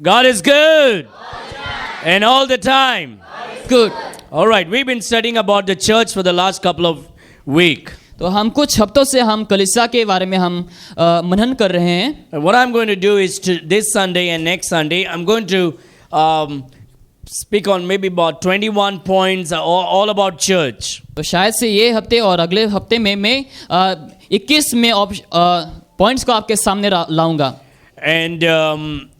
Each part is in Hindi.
God is good. And all the time. Good. All right, we've been studying about the church for the last couple of weeks. तो हम कुछ हफ्तों से हम कलीसिया के बारे में हम मनन कर रहे हैं. And what I'm going to do is this Sunday and next Sunday, I'm going to speak on maybe about 21 points all about church. तो शायद से ये हफ्ते और अगले हफ्ते में मैं 21 में पॉइंट्स को आपके सामने लाऊंगा.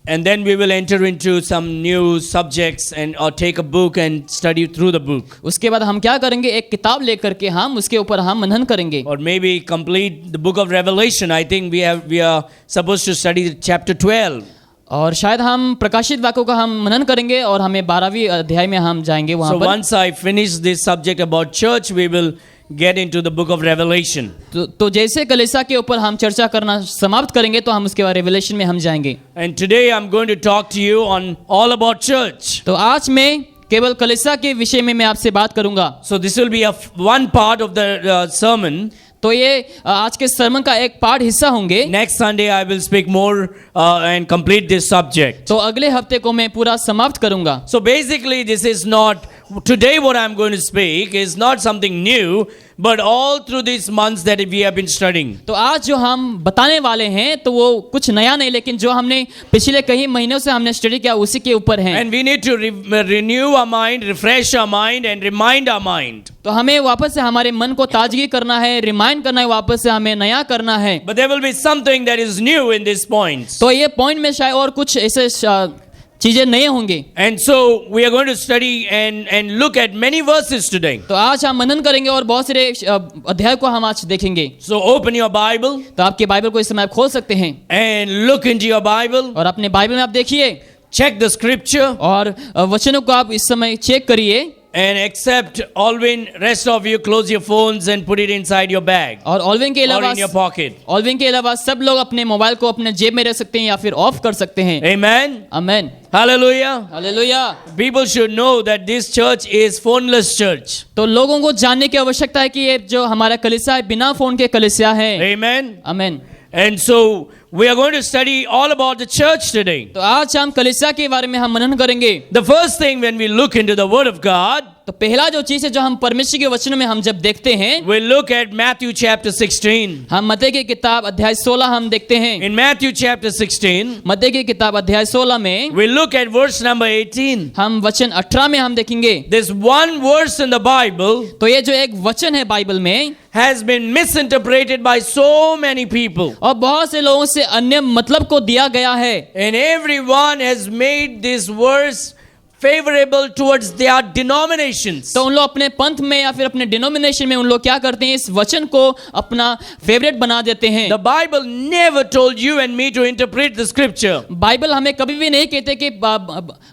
And then we will enter into some new subjects or take a book and study through the book. उसके बाद हम क्या करेंगे, एक किताब लेकर के हम उसके ऊपर हम मनन करेंगे. Or maybe complete the book of Revelation. I think we are supposed to study chapter 12. और शायद हम प्रकाशित वाक्यों का हम मनन करेंगे और हमें 12वीं अध्याय में हम जाएंगे वहां पर. So once I finish this subject about church, we will get into the book of Revelation. तो जैसे कलीसिया के ऊपर हम चर्चा करना समाप्त करेंगे तो हम उसके बाद रेवलेशन में हम जाएंगे. And today I'm going to talk to you on all about church. तो आज मैं केवल कलीसिया के विषय में मैं आपसे बात करूंगा. So this will be one part of the sermon. तो ये आज के sermon का एक पार्ट हिस्सा होंगे. Next Sunday I will speak more and complete this subject. तो अगले हफ्ते को मैं पूरा समाप्त करूंगा. So basically this is not today what I'm going to speak is not something new, but all through these months that we have been studying. तो आज जो हम बताने वाले हैं तो वो कुछ नया नहीं, लेकिन जो हमने पिछले कई महीनों से हमने स्टडी किया उसी के ऊपर है. And we need to renew our mind, refresh our mind and remind our mind. तो हमें वापस से हमारे मन को ताजगी करना है, रिमाइंड करना है, वापस से हमें नया करना है. But there will be something that is new in these points. तो ये पॉइंट में शायद और कुछ ऐसे चीजें नए होंगे. And so we are going to study and look at many verses today. तो आज हम मनन करेंगे और बहुत सारे अध्याय को हम आज देखेंगे. So open your Bible. तो आपके बाइबल को इस समय आप खोल सकते हैं. And look into your Bible. और अपने बाइबल में आप देखिए. Check the scripture. और वचनों को आप इस समय चेक करिए. And except Alvin, rest of you close your phones and put it inside your bag. और ऑल्विन के अलावा or in your pocket. Alvin के अलावा सब लोग अपने मोबाइल को अपने जेब में रख सकते हैं या फिर ऑफ कर सकते हैं. Amen. Amen. Hallelujah. Hallelujah. People should know that this church is phoneless church. तो लोगों को जानने की आवश्यकता है कि ये जो हमारा कलीसिया है बिना फोन के कलीसिया है. Amen. Amen. And so we are going to study all about the church today. तो आज हम कलीसिया के बारे में हम मनन करेंगे. The first thing when we look into the Word of God, तो पहला जो चीज है जो हम परमेश्वर के वचनों में हम जब देखते हैं, we look at Matthew chapter 16. हम मत्ती की किताब अध्याय 16 हम देखते हैं. In Matthew chapter 16, मत्ती की किताब अध्याय 16 में we look at verse number 18. हम वचन 18 में हम देखेंगे. This one verse in the Bible तो ये जो एक वचन है बाइबल में has been misinterpreted by so many people. और बहुत से लोगों से अन्य मतलब को दिया गया है. And everyone has made this verse favorable towards their denominations. तो उन लोग अपने पंथ में या फिर अपने डिनोमिनेशन में उन लोग क्या करते हैं, इस वचन को अपना फेवरेट बना देते हैं. The Bible never told you and me to interpret the scripture. Bible हमें कभी भी नहीं कहते कि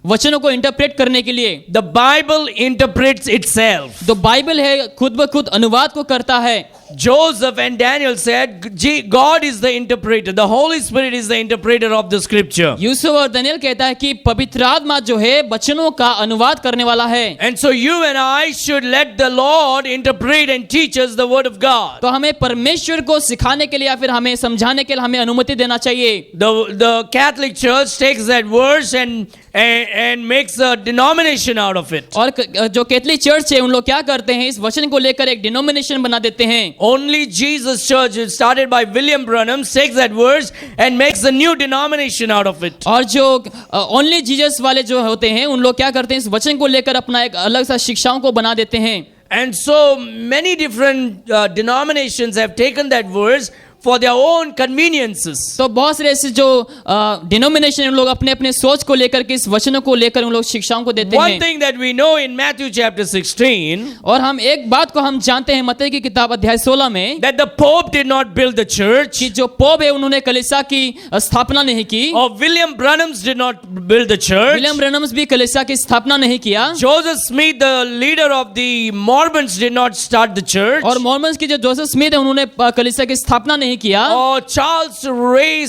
वचनों को इंटरप्रेट करने के लिए. The Bible interprets itself. तो बाइबल है खुद ब खुद अनुवाद को करता है. Joseph and Daniel said, God is the interpreter. The Holy Spirit is the interpreter of the scripture. Yusuf और दानियल कहता है कि पवित्र आत्मा जो है वचनों का अनुवाद करने वाला है. And so you and I should let the Lord interpret and teach us the word of God. तो हमें परमेश्वर को सिखाने के लिए या फिर हमें समझाने के लिए हमें अनुमति देना चाहिए. The Catholic Church takes that verse and makes a denomination out of it. और जो कैथलिक चर्च है उन लोग क्या करते हैं, इस वचन को लेकर एक डिनोमिनेशन बना देते हैं. Only Jesus Church, started by William Branham, takes that verse and makes a new denomination out of it. और जो ओनली जीसस वाले जो होते हैं उन लोग क्या करते हैं, इस वचन को लेकर अपना एक अलग सा शिक्षाओं को बना देते हैं. And so many different denominations have taken that verse for their own conveniences. तो बहुत सारे ऐसे जो डिनोमिनेशन उन लोग अपने अपने सोच को लेकर के इस वचनों को लेकर उन लोग शिक्षाओं को देते हैं. One thing that we know in Matthew chapter 16, और हम एक बात को हम जानते हैं मत्ती की किताब अध्याय 16 में, that the Pope did not build the church. कि जो पोप है उन्होंने कलीसिया की स्थापना नहीं की. Or William Branhams did not build the church. William Branham's भी कलीसिया की स्थापना नहीं किया. Joseph Smith, the leader of the Mormons, did not start the church. और मॉर्मन्स की जो जोसेफ स्मिथ है उन्होंने कलीसिया की स्थापना नहीं किया. Or Charles Ray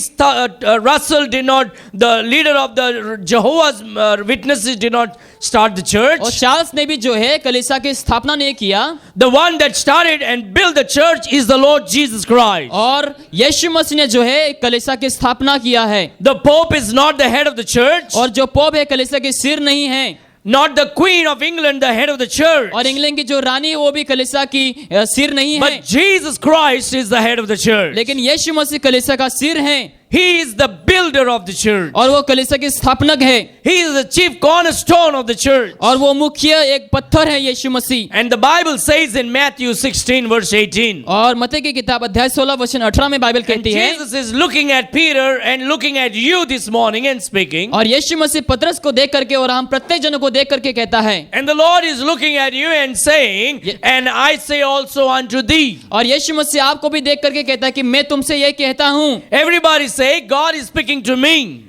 Russell did not, the leader of the Jehovah's Witnesses, did not start the church. और चार्ल्स ने भी जो है कलीसिया की स्थापना नहीं किया, The one that started and built the church is the Lord Jesus Christ. और यीशु मसीह ने जो है कलीसिया की स्थापना किया है। The Pope is not the head of the church. और जो पोप है कलीसिया के सिर नहीं है, Not the Queen of England, the head of the church. और इंग्लैंड की जो रानी वो भी कलीसिया की सिर नहीं है, But Jesus Christ is the head of the church. लेकिन यीशु मसीह कलीसिया का सिर है He is the builder of the church. और वो कलीसिया के स्थापनक है He is the chief cornerstone of the church. और वो मुख्य एक पत्थर है यीशु मसीह। And the Bible says in Matthew 16 verse 18. और मत्ती की किताब अध्याय 16 वचन 18 में बाइबल And कहती है, Jesus is looking at Peter and looking at you this morning and speaking. और यीशु मसीह पतरस को देख करके और हम प्रत्येक जनों को देख करके कहता है, And the Lord is looking at you and saying, and I say also unto thee. और यीशु मसीह आपको भी देख करके कहता है कि मैं तुमसे ये कहता हूँ। Everybody say, God is speaking to me.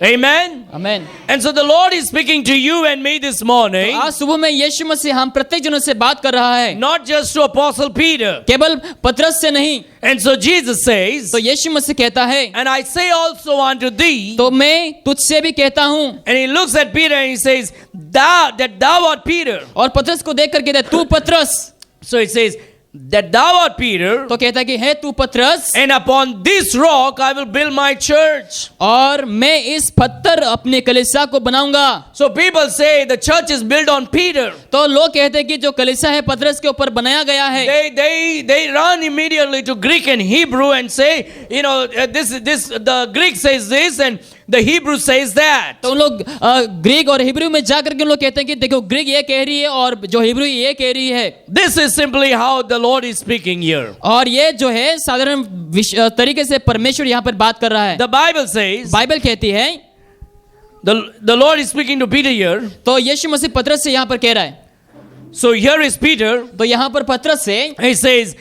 Amen. आमीन। And so the Lord is speaking to you and me this morning. आज सुबह में यीशु मसीह हम प्रत्येक जनों से बात कर रहा है, Not just to Apostle Peter. केवल पतरस से नहीं। And so Jesus says, तो यीशु मसीह कहता है, and I say also unto thee. तो मैं तुझसे भी कहता हूँ। And he looks at Peter and he says, thou art Peter. और पतरस को देख कर कहता है, तू पतरस। So it says, that thou art Peter. तो कहता है कि है तू पतरस, And upon this rock I will build my church. और मैं इस पत्थर अपने कलीसिया को बनाऊंगा। So people say the church is built on Peter. तो लोग कहते हैं कि जो कलीसिया है पतरस के ऊपर बनाया गया है। They run immediately to Greek and Hebrew and say, you know, this the Greek says this and the Hebrew says that. तो उन लोग ग्रीक और हिब्रू में जाकर के उन लोग कहते हैं कि देखो ग्रीक ये कह रही है और जो हिब्रू ये कह रही है। This is simply how the Lord is speaking here. और ये जो है साधारण तरीके से परमेश्वर यहाँ पर बात कर रहा है। The Bible says, बाइबल कहती है, the Lord is speaking to Peter here. तो यीशु मसीह पतरस से यहाँ पर कह रहा है। So here is Peter. तो यहाँ पर पतरस से, He says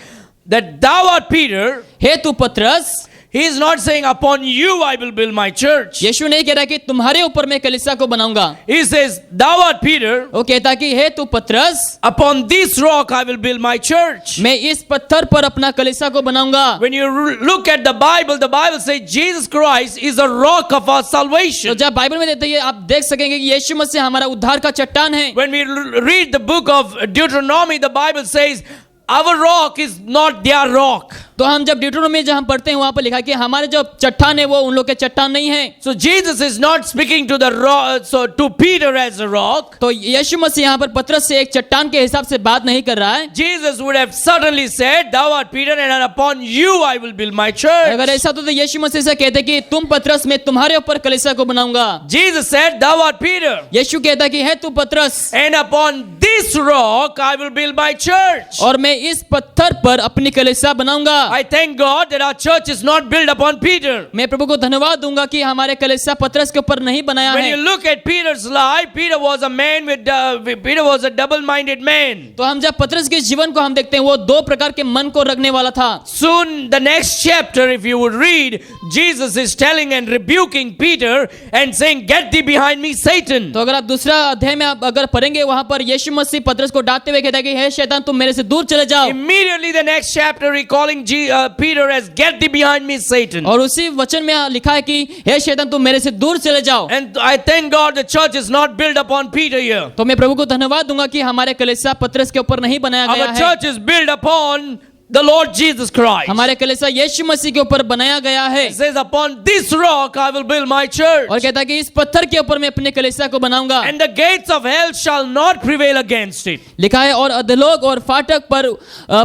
that thou art Peter. हे तू पतरस। He is not saying upon you I will build my church. यीशु नहीं कह रहा कि तुम्हारे ऊपर मैं कलीसिया को बनाऊंगा। He says thou art Peter. वो कहता कि हे तू पतरस, Upon this rock I will build my church. मैं इस पत्थर पर अपना कलीसिया को बनाऊंगा। When you look at the Bible says Jesus Christ is the rock of our तो salvation. जब बाइबल में देते हैं आप देख सकेंगे कि यीशु मसीह हमारा उद्धार का चट्टान है। When we read the book of Deuteronomy, the Bible says our rock is not their rock. तो हम जब ड्यूटरोनोमी जब हम पढ़ते हैं वहां पर लिखा कि हमारे जो चट्टान है वो उन लोग के चट्टान नहीं है। So Jesus is not speaking to the rock, so to Peter as a rock. तो यीशु मसीह यहाँ पर पतरस से एक चट्टान के हिसाब से बात नहीं कर रहा है। Jesus would have certainly said, thou art Peter and upon you I will build my church. अगर ऐसा तो यीशु मसीह से कहते कि तुम पतरस मैं तुम्हारे ऊपर कलीसिया को बनाऊंगा। Jesus said, thou art Peter. यीशु कहता कि है तू पतरस, And upon this rock I will build my church. और मैं इस पत्थर पर अपनी कलीसिया बनाऊंगा। I thank God that our church is not built upon Peter. मैं प्रभु को धन्यवाद दूंगा कि हमारे कलीसिया पतरस के ऊपर नहीं बनाया When है। you look at Peter's life, Peter was a man Peter was a double-minded man. तो हम जब पतरस के जीवन को हम देखते हैं वो दो प्रकार के मन को रखने वाला था। Soon the next chapter, if you would read, Jesus is telling and rebuking Peter and saying, get thee behind me, Satan. तो अगर आप दूसरा अध्याय में आप अगर पढ़ेंगे वहां पर यीशु मसीह पतरस को डांटते हुए कहता है कि हे शैतान तुम मेरे से दूर चले जाओ। Immediately the next chapter he calling Peter as get thee behind me, Satan. और उसी वचन में लिखा है कि हे शैतान तुम मेरे से दूर चले जाओ। And I thank God the church is not built upon Peter here. तो मैं प्रभु को धन्यवाद दूंगा कि हमारे कलीसिया पतरस के ऊपर नहीं बनाया गया Our है। church is built upon the Lord Jesus Christ. हमारे कलीसिया यीशु मसीह के ऊपर बनाया गया है। It says, upon this rock I will build my church. और कहता है कि इस पत्थर के ऊपर मैं अपने कलीसिया को बनाऊंगा। And the gates of hell shall not prevail against it. लिखा है और अधोलोक और फाटक पर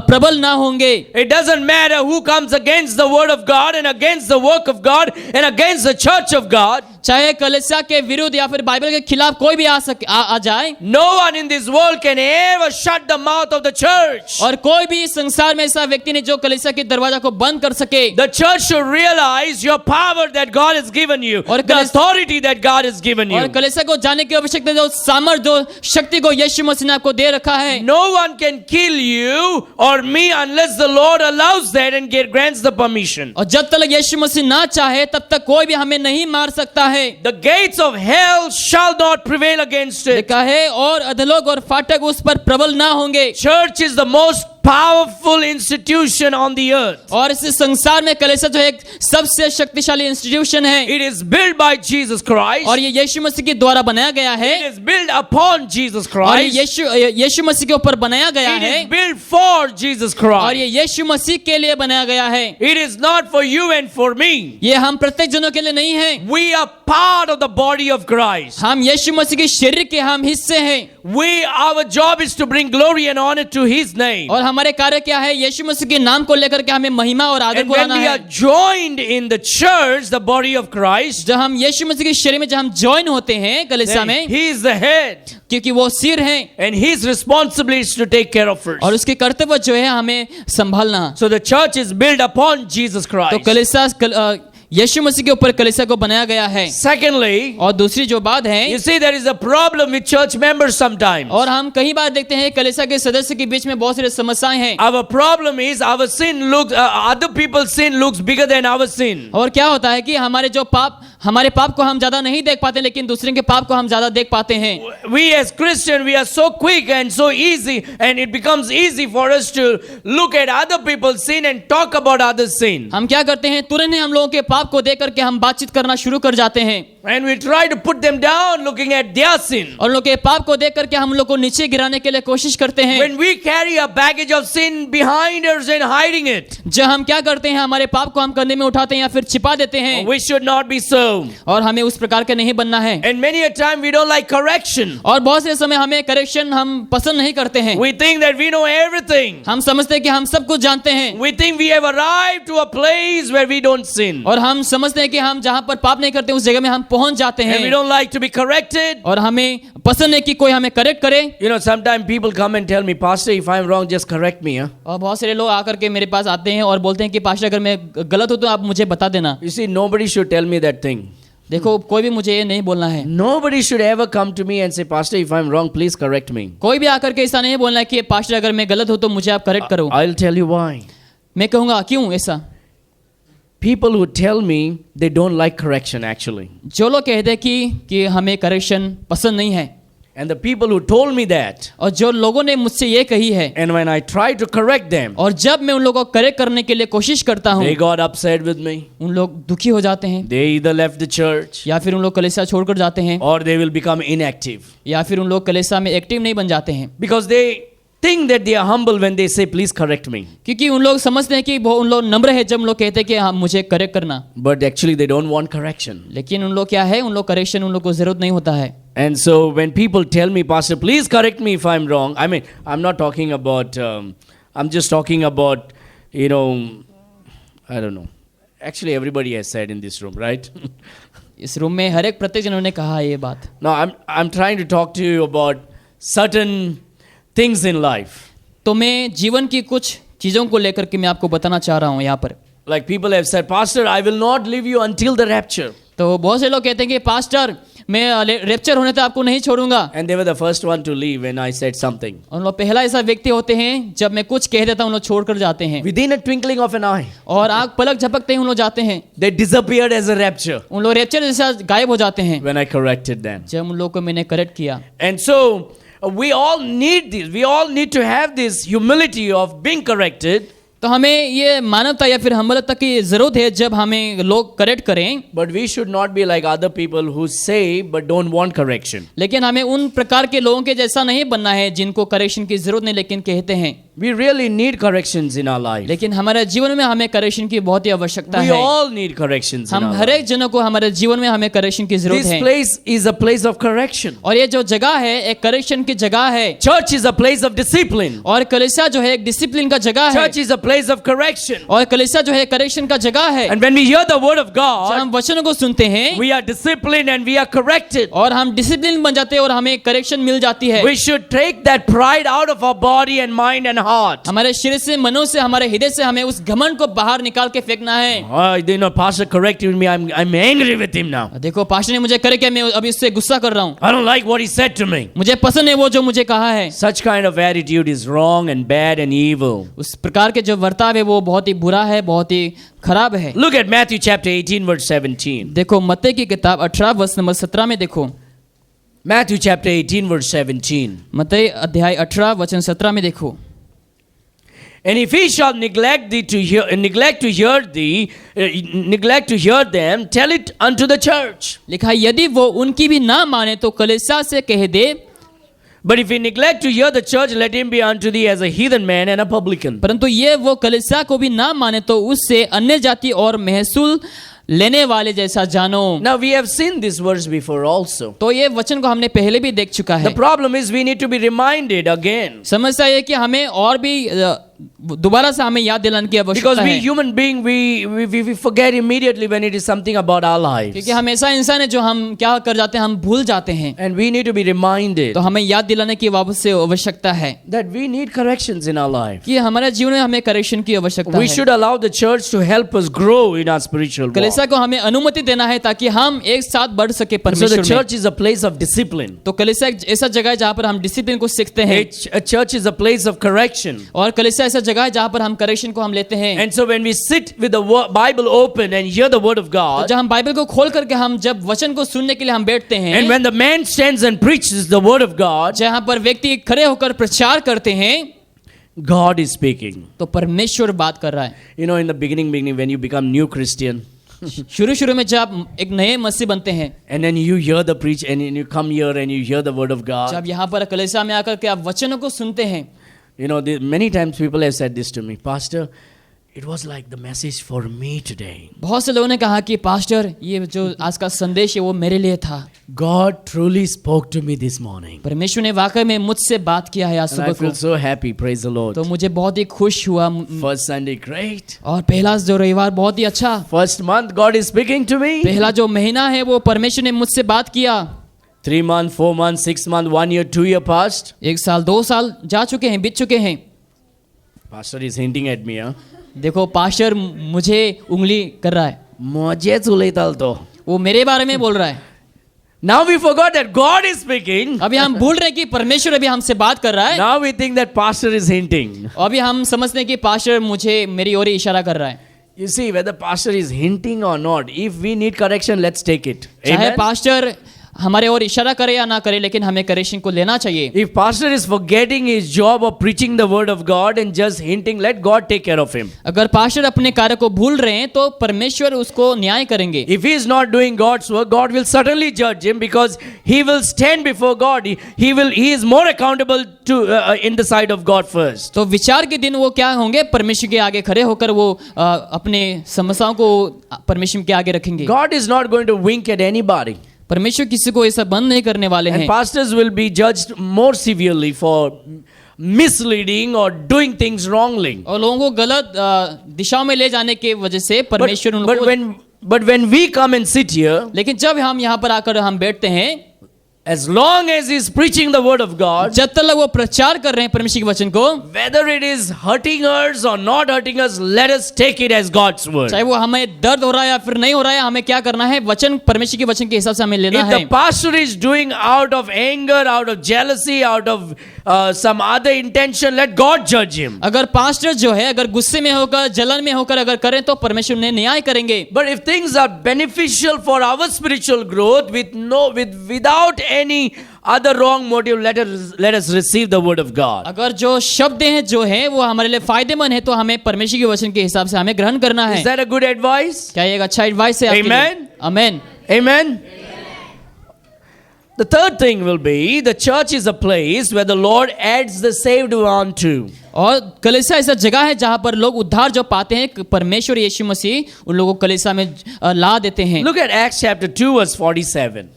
प्रबल ना होंगे। It doesn't matter who comes against the word of God and against the work of God and against the church of God. चाहे कलीसिया के विरुद्ध या फिर बाइबल के खिलाफ कोई भी आ जाए। No one in this world can ever shut the mouth of the church. और कोई भी इस संसार में ऐसा व्यक्ति नहीं जो कलीसिया के दरवाजा को बंद कर सके। The church should realize your power that God has given you, और the authority that God has given you. और कलीसिया को जाने की आवश्यकता जो सामर्थ जो शक्ति को यीशु मसीह ने आपको दे रखा है। No one can kill you or me unless the Lord allows that and grants the permission. और जब तक यीशु मसीह ना चाहे तब तक कोई भी हमें नहीं मार सकता है। The gates of hell shall not prevail against it. लिखा है और अधोलोक और फाटक उस पर प्रबल ना होंगे। Church is the most powerful institution on the earth. और इस संसार में कलीसिया जो है एक सबसे शक्तिशाली इंस्टीट्यूशन है It is built by Jesus Christ. और ये यीशु मसीह के द्वारा बनाया गया है It is built upon Jesus और ये Christ. यीशु मसीह के ऊपर बनाया गया It है is built for Jesus और ये Christ. यीशु मसीह के लिए बनाया गया है। It is not for you and for me. ये हम प्रत्येक जनों के लिए नहीं है, We are part of the body of Christ. हम यीशु मसीह के शरीर के हम हिस्से हैं Our job is to bring glory and honor to His name. और हमारे कार्य क्या है, यीशु मसीह के नाम को लेकर के हमें महिमा और आदर And को when लाना we are है। joined in the church, the body of Christ, जब हम यीशु मसीह के शरीर में जब हम ज्वाइन होते हैं कलीसिया then में, He is the head. क्योंकि वो सिर है And His responsibility is to take care of us. और उसके कर्तव्य जो है हमें संभालना। So the church is built upon Jesus तो Christ. कलीसिया यीशु मसीह के ऊपर कलीसिया को बनाया गया है। Secondly, और दूसरी जो बात है, you see there is a problem with church members sometimes. और हम कई बार देखते हैं कलीसिया के सदस्य के बीच में बहुत सारी समस्याएं हैं। Our problem is our sin looks, other people's sin looks bigger than our sin. और क्या होता है कि हमारे पाप को हम ज्यादा नहीं देख पाते, लेकिन दूसरे के पाप को हम ज्यादा देख पाते हैं। We as Christians, we are so quick and so easy, and it becomes easy for us to look at other people's sin and talk about others' sin. हम क्या करते हैं, तुरंत ही हम लोगों के पाप को देख करके हम बातचीत करना शुरू कर जाते हैं And we try to put them down looking at their sin. और लोग के पाप को देख करके हम लोग को नीचे गिराने के लिए कोशिश करते हैं। When we carry a baggage of sin behind us and hiding it, जब हम क्या करते हैं, हमारे पाप को हम कंधे में उठाते हैं या फिर छिपा देते हैं, we should not be so. और हमें उस प्रकार के नहीं बनना है। And many a time we don't like correction. और बहुत से समय हमें करेक्शन हम पसंद नहीं करते हैं। We think that we know everything. हम समझते हैं कि हम सब कुछ जानते हैं We think we have arrived to a place where we don't sin. और हम समझते हैं कि हम जहाँ पर पाप नहीं करते उस जगह में हम पहुंच जाते And we हैं don't like to be corrected. और हमें पसंद है कि कोई हमें करेक्ट करे। You know, sometimes people come and tell me, Pastor, if I'm wrong, just correct me. Huh? और बहुत सारे लोग आकर के मेरे पास आते हैं और बोलते हैं कि पास्टर अगर मैं गलत हूं तो आप मुझे बता देना। You see, nobody should tell me that thing. देखो, कोई भी मुझे ये नहीं बोलना है। Nobody should ever come to me and say, Pastor, if I'm wrong, please correct me. कोई भी आकर के ऐसा नहीं बोलना है कि पास्टर अगर मैं गलत हूं तो मुझे आप करेक्ट करो। I'll tell you why. मैं कहूंगा क्यों ऐसा। People who tell me they don't like correction actually. जो लोग कहते हैं कि हमें करेक्शन पसंद नहीं है, And the people who told me that, और जो लोगों ने मुझसे ये कही है, and when I try to correct them, और जब मैं उन लोगों को करेक्ट करने के लिए कोशिश करता हूँ, they got upset with me. उन लोग दुखी हो जाते हैं, They either left the church या फिर उन लोग कलीसिया छोड़कर जाते हैं, or they will become inactive. या फिर उन लोग कलीसिया में एक्टिव नहीं बन जाते हैं, Because they think that they are humble when they say, please correct me. क्योंकि उन लोग समझते हैं कि वो उन लोग नम्र है जब उन लोग कहते हैं कि हाँ मुझे करेक्ट करना, But actually they don't want correction. लेकिन उन लोग क्या है, उन लोग करेक्शन उन लोग को जरूरत नहीं होता है। And so when people tell me, Pastor, please correct me if I'm wrong. I mean, I'm not talking about, I'm just talking about, you know, I don't know. Actually, everybody has said in this room, right? इस रूम में हर एक प्रत्येक जनों ने कहा है ये बात। No, I'm trying to talk to you about certain things in life. तो मैं जीवन की कुछ चीजों को लेकर के मैं आपको बताना चाह रहा हूँ यहाँ पर। Like people have said, Pastor, I will not leave you until the rapture. तो बहुत से लोग कहते हैं कि पास्टर मैं रैप्चर होने तक आपको नहीं छोड़ूंगा, And they were the first one to leave when I said something. उन लोग पहला ऐसा व्यक्ति होते हैं जब मैं कुछ कह देता हूँ उन लोग छोड़कर जाते हैं, Within a twinkling of an eye, और आग पलक झपकते ही उन लोग जाते हैं, they disappeared as a rapture उन लोग रैप्चर जैसा गायब हो जाते हैं when I corrected them. जब उन लोग को मैंने करेक्ट किया। And so we all need this. We all need to have this humility of being corrected. तो हमें ये मानवता या फिर हमलता की जरूरत है जब हमें लोग करेक्ट करें, But we should not be like other people who say but don't want correction. लेकिन हमें उन प्रकार के लोगों के जैसा नहीं बनना है जिनको करेक्शन की जरूरत नहीं लेकिन कहते हैं। We really need corrections in our life. लेकिन हमारे जीवन में हमें करेक्शन की बहुत ही आवश्यकता We है। all need corrections in हम our हर life. एक जनों को हमारे जीवन में हमें करेक्शन की जरूरत This है, place is a place of correction. और ये जो जगह है एक करेक्शन की जगह है, Church is a place of discipline. और कलीसिया जो है एक डिसिप्लिन का जगह है, Church is a place of correction. और कलीसिया जो है करेक्शन का जगह है। And when we hear the word of जब God, हम वचनों को सुनते हैं we are disciplined and we are corrected. और हम डिसिप्लिन बन जाते हैं और हमें करेक्शन मिल जाती है। We should take that pride out of our body and mind and heart. हमारे शरीर से, मनों से, हमारे हृदय से हमें उस घमंड को बाहर निकाल के फेंकना है। You know, Pastor corrected me. I'm angry with him now. देखो पास्टर ने मुझे करे क्या, मैं अभी उससे गुस्सा कर रहा हूँ, I don't like what he said to me. मुझे पसंद है वो जो मुझे कहा है। Such kind of attitude is wrong and bad and evil. उस प्रकार के जो वर्ताव है वो बहुत ही बुरा है, बहुत ही खराब है। Look at Matthew chapter 18 verse 17. देखो मत्ती की किताब 18 वर्ष नंबर 17 में देखो, Matthew chapter 18 verse 17. मत्ती अध्याय 18 वचन 17 में देखो, And if he shall neglect to hear them, tell it unto the church. लिखा है, यदि वो उनकी भी ना माने तो कलीसिया से कह दे। But if he neglect to hear the church, let him be unto thee as a heathen man and a publican. परंतु ये वो कलीसिया को भी ना माने तो उससे अन्य जाति और महसूल लेने वाले जैसा जानो। Now we have seen this verse before also. तो ये वचन को हमने पहले भी देख चुका The है। problem is we need to be reminded again. समस्या ये कि हमें और भी दोबारा से हमें याद दिलाने की Because आवश्यकता we है, human being, we forget immediately when it is something about our lives. क्योंकि हम ऐसा इंसान है जो हम क्या कर जाते हैं, हम भूल जाते हैं। And we need to be reminded तो हमें याद दिलाने की आवश्यकता है that we need corrections in our life. कि हमारे जीवन में हमें करेक्शन की आवश्यकता We है। should allow the church to help us grow in our spiritual walk. कलीसिया को हमें अनुमति देना है ताकि हम एक साथ बढ़ सके So the परमेश्वर में। church is a place of discipline. तो कलीसिया एक ऐसा जगह है जहाँ पर हम डिसिप्लिन को सीखते हैं, A church is a place of correction. और कलीसिया ऐसा जगह है जहाँ पर हम करेक्शन को हम लेते हैं। And so when we sit with the Bible open and hear the word of तो God, जब हम बाइबल को खोल करके हम जब वचन को सुनने के लिए हम बैठते हैं, and when the man stands and preaches the word of God, जहाँ पर व्यक्ति खड़े होकर प्रचार करते हैं, God is speaking. तो परमेश्वर बात कर रहा है। You know, in the beginning when you become new Christian, शुरू में जब आप एक नए मसीह बनते हैं, and then you hear the preach, and you come here and you hear the word of God. जब यहाँ पर कलीसिया में आकर के आप वचनों को सुनते हैं, You know, many times people have said this to me, Pastor, it was like the message for me today. बहुत से लोगों ने कहा कि पास्टर, ये जो आज का संदेश है वो मेरे लिए था। God truly spoke to me this morning. परमेश्वर ने वाकई में मुझसे बात किया है आज And I सुबह feel को, so happy, praise the Lord. तो मुझे बहुत ही खुश हुआ। First Sunday, great. और पहला जो रविवार बहुत ही अच्छा, First month, God is speaking to me. पहला जो महीना है वो परमेश्वर ने मुझसे बात किया। 3 months, 4 months, 6 months, 1 year, 2 year passed. 1 साल 2 साल जा चुके हैं, बीत चुके हैं। Pastor is hinting at me, huh? देखो पास्टर मुझे उंगली कर रहा है, मुझे चुलेताल तो. वो मेरे बारे में बोल रहा है। Now we forgot that God is speaking. अभी हम भूल रहे हैं कि परमेश्वर अभी हमसे बात कर रहा है। Now we think that pastor is hinting. अभी हम समझते हैं कि पास्टर मुझे मेरी ओर ही इशारा कर रहा है। You see, whether pastor is hinting or not, if we need correction, let's take it. चाहे Amen? पास्टर हमारे और इशारा करे या ना करे, लेकिन हमें करेक्शन को लेना चाहिए। If pastor is forgetting his job of preaching the word of God and just hinting, let God take care of him. अगर पास्टर अपने कार्य को भूल रहे हैं तो परमेश्वर उसको न्याय करेंगे। If he is not doing God's work, God will certainly judge him because he will stand before God. He is more accountable to in the sight of God first. तो विचार के दिन वो क्या होंगे, परमेश्वर के आगे खड़े होकर वो अपने समस्याओं को परमेश्वर के आगे रखेंगे। God is not going to wink at anybody. परमेश्वर किसी को ऐसा बंद नहीं करने वाले And हैं। pastors will be judged more severely for misleading or doing things wrongly. और लोगों को गलत दिशाओं में ले जाने की वजह से परमेश्वर उनको, But when we come and sit here, लेकिन जब हम यहाँ पर आकर हम बैठते हैं, as long as he is preaching the word of God, जब तक वो प्रचार कर रहे हैं परमेश्वर के वचन को, whether it is hurting us or not hurting us, let us take it as God's word. चाहे वो हमें दर्द हो रहा है या फिर नहीं हो रहा है, हमें क्या करना है, वचन परमेश्वर के वचन के हिसाब से हमें लेना If है। the pastor is doing out of anger, out of jealousy, out of some other intention, let God judge him. अगर पास्टर जो है अगर गुस्से में होकर, जलन में होकर अगर करें तो परमेश्वर उन्हें न्याय करेंगे। But if things are beneficial for our spiritual growth without any other wrong motive, let us receive the word of God. अगर जो शब्द हैं जो है वो हमारे लिए फायदेमंद है तो हमें परमेश्वर के वचन के हिसाब से हमें ग्रहण करना है। Is that a good advice? क्या ये एक अच्छा एडवाइस है आपके लिए? Amen? Amen. Amen? The third thing will be the church is a place where the Lord adds the saved one to. और कलीसिया ऐसा जगह है जहां पर लोग उद्धार जो पाते हैं, परमेश्वर यीशु मसीह उन लोगों को कलीसिया में ला देते हैं। Look at Acts chapter 2 verse 47.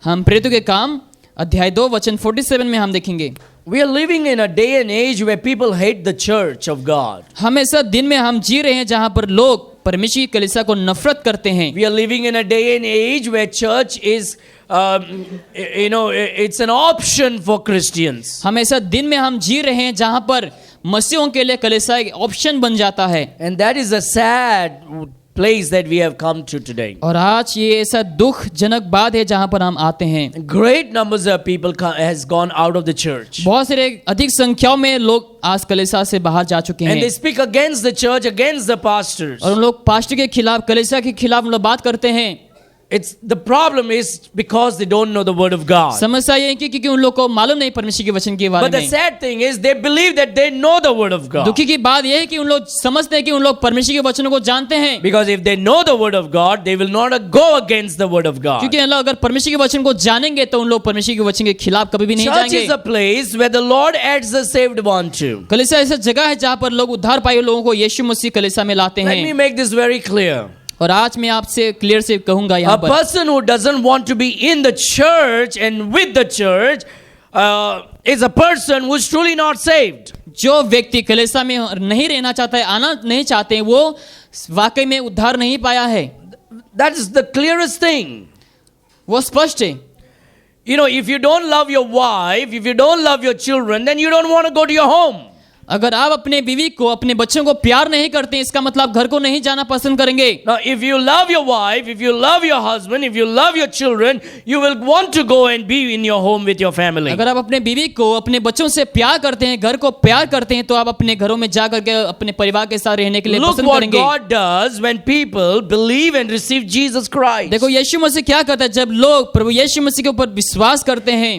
हम प्रेरितों के काम अध्याय 2 वचन 47 में हम देखेंगे। We are living in a day and age where people hate the church of God. हम ऐसा दिन में हम जी रहे हैं जहां पर लोग परमेश्वर की कलीसिया को नफरत करते हैं। We are living in a day and age where church is it's an option for Christians. हम ऐसा दिन में हम जी रहे हैं जहां पर मसीहों के लिए कलीसिया एक ऑप्शन बन जाता है। And that is a sad place that we have come to today. और आज ये ऐसा दुखजनक बात है जहां पर हम आते हैं। Great numbers of people has gone out of the church. बहुत सारे अधिक संख्याओं में लोग आज कलीसिया से बाहर जा चुके And हैं they speak against the church, against the pastors. और उन लोग पास्टर के खिलाफ, कलीसिया के खिलाफ उन लोग बात करते हैं। It's the problem is because they don't know the word of God. समस्या ये है कि क्योंकि उन लोग को मालूम नहीं परमेश्वर के वचन के बारे But the में। sad thing is they believe that they know the word of God. दुखी की बात यह है कि उन लोग समझते हैं कि उन लोग परमेश्वर के वचनों को जानते हैं, Because if they know the word of God, they will not go against the word of God. क्योंकि उन लोग अगर परमेश्वर के वचन को जानेंगे तो उन लोग परमेश्वर के वचन के खिलाफ कभी भी नहीं Church जाएंगे। is a place where the Lord adds the saved one to. कलीसिया ऐसा जगह है जहाँ पर लोग उद्धार पाए लोगों को यीशु मसीह कलीसिया में लाते Let me हैं। make this very clear. और आज मैं आपसे क्लियर से कहूंगा A यहाँ पर, person who doesn't want to be in the church and with the church is a person who is truly not saved. जो व्यक्ति कलीसिया में नहीं रहना चाहता है, आना नहीं चाहते हैं, वो वाकई में उद्धार नहीं पाया है। That is the clearest thing. वो स्पष्ट है। You know, if you don't love your wife, if you don't love your children, then you don't want to go to your home. अगर आप अपने बीवी को, अपने बच्चों को प्यार नहीं करते, इसका मतलब घर को नहीं जाना पसंद करेंगे। Now, if you love your wife, if you love your husband, if you love your children, you will want to go and be in your home with your family. अगर आप अपने बीवी को, अपने बच्चों से प्यार करते हैं, घर को प्यार करते हैं, तो आप अपने घरों में जा करके अपने परिवार के साथ रहने के लिए Look पसंद what करेंगे। God does when people believe and receive Jesus Christ. देखो यीशु मसीह क्या करता है जब लोग प्रभु यीशु मसीह के ऊपर विश्वास करते हैं,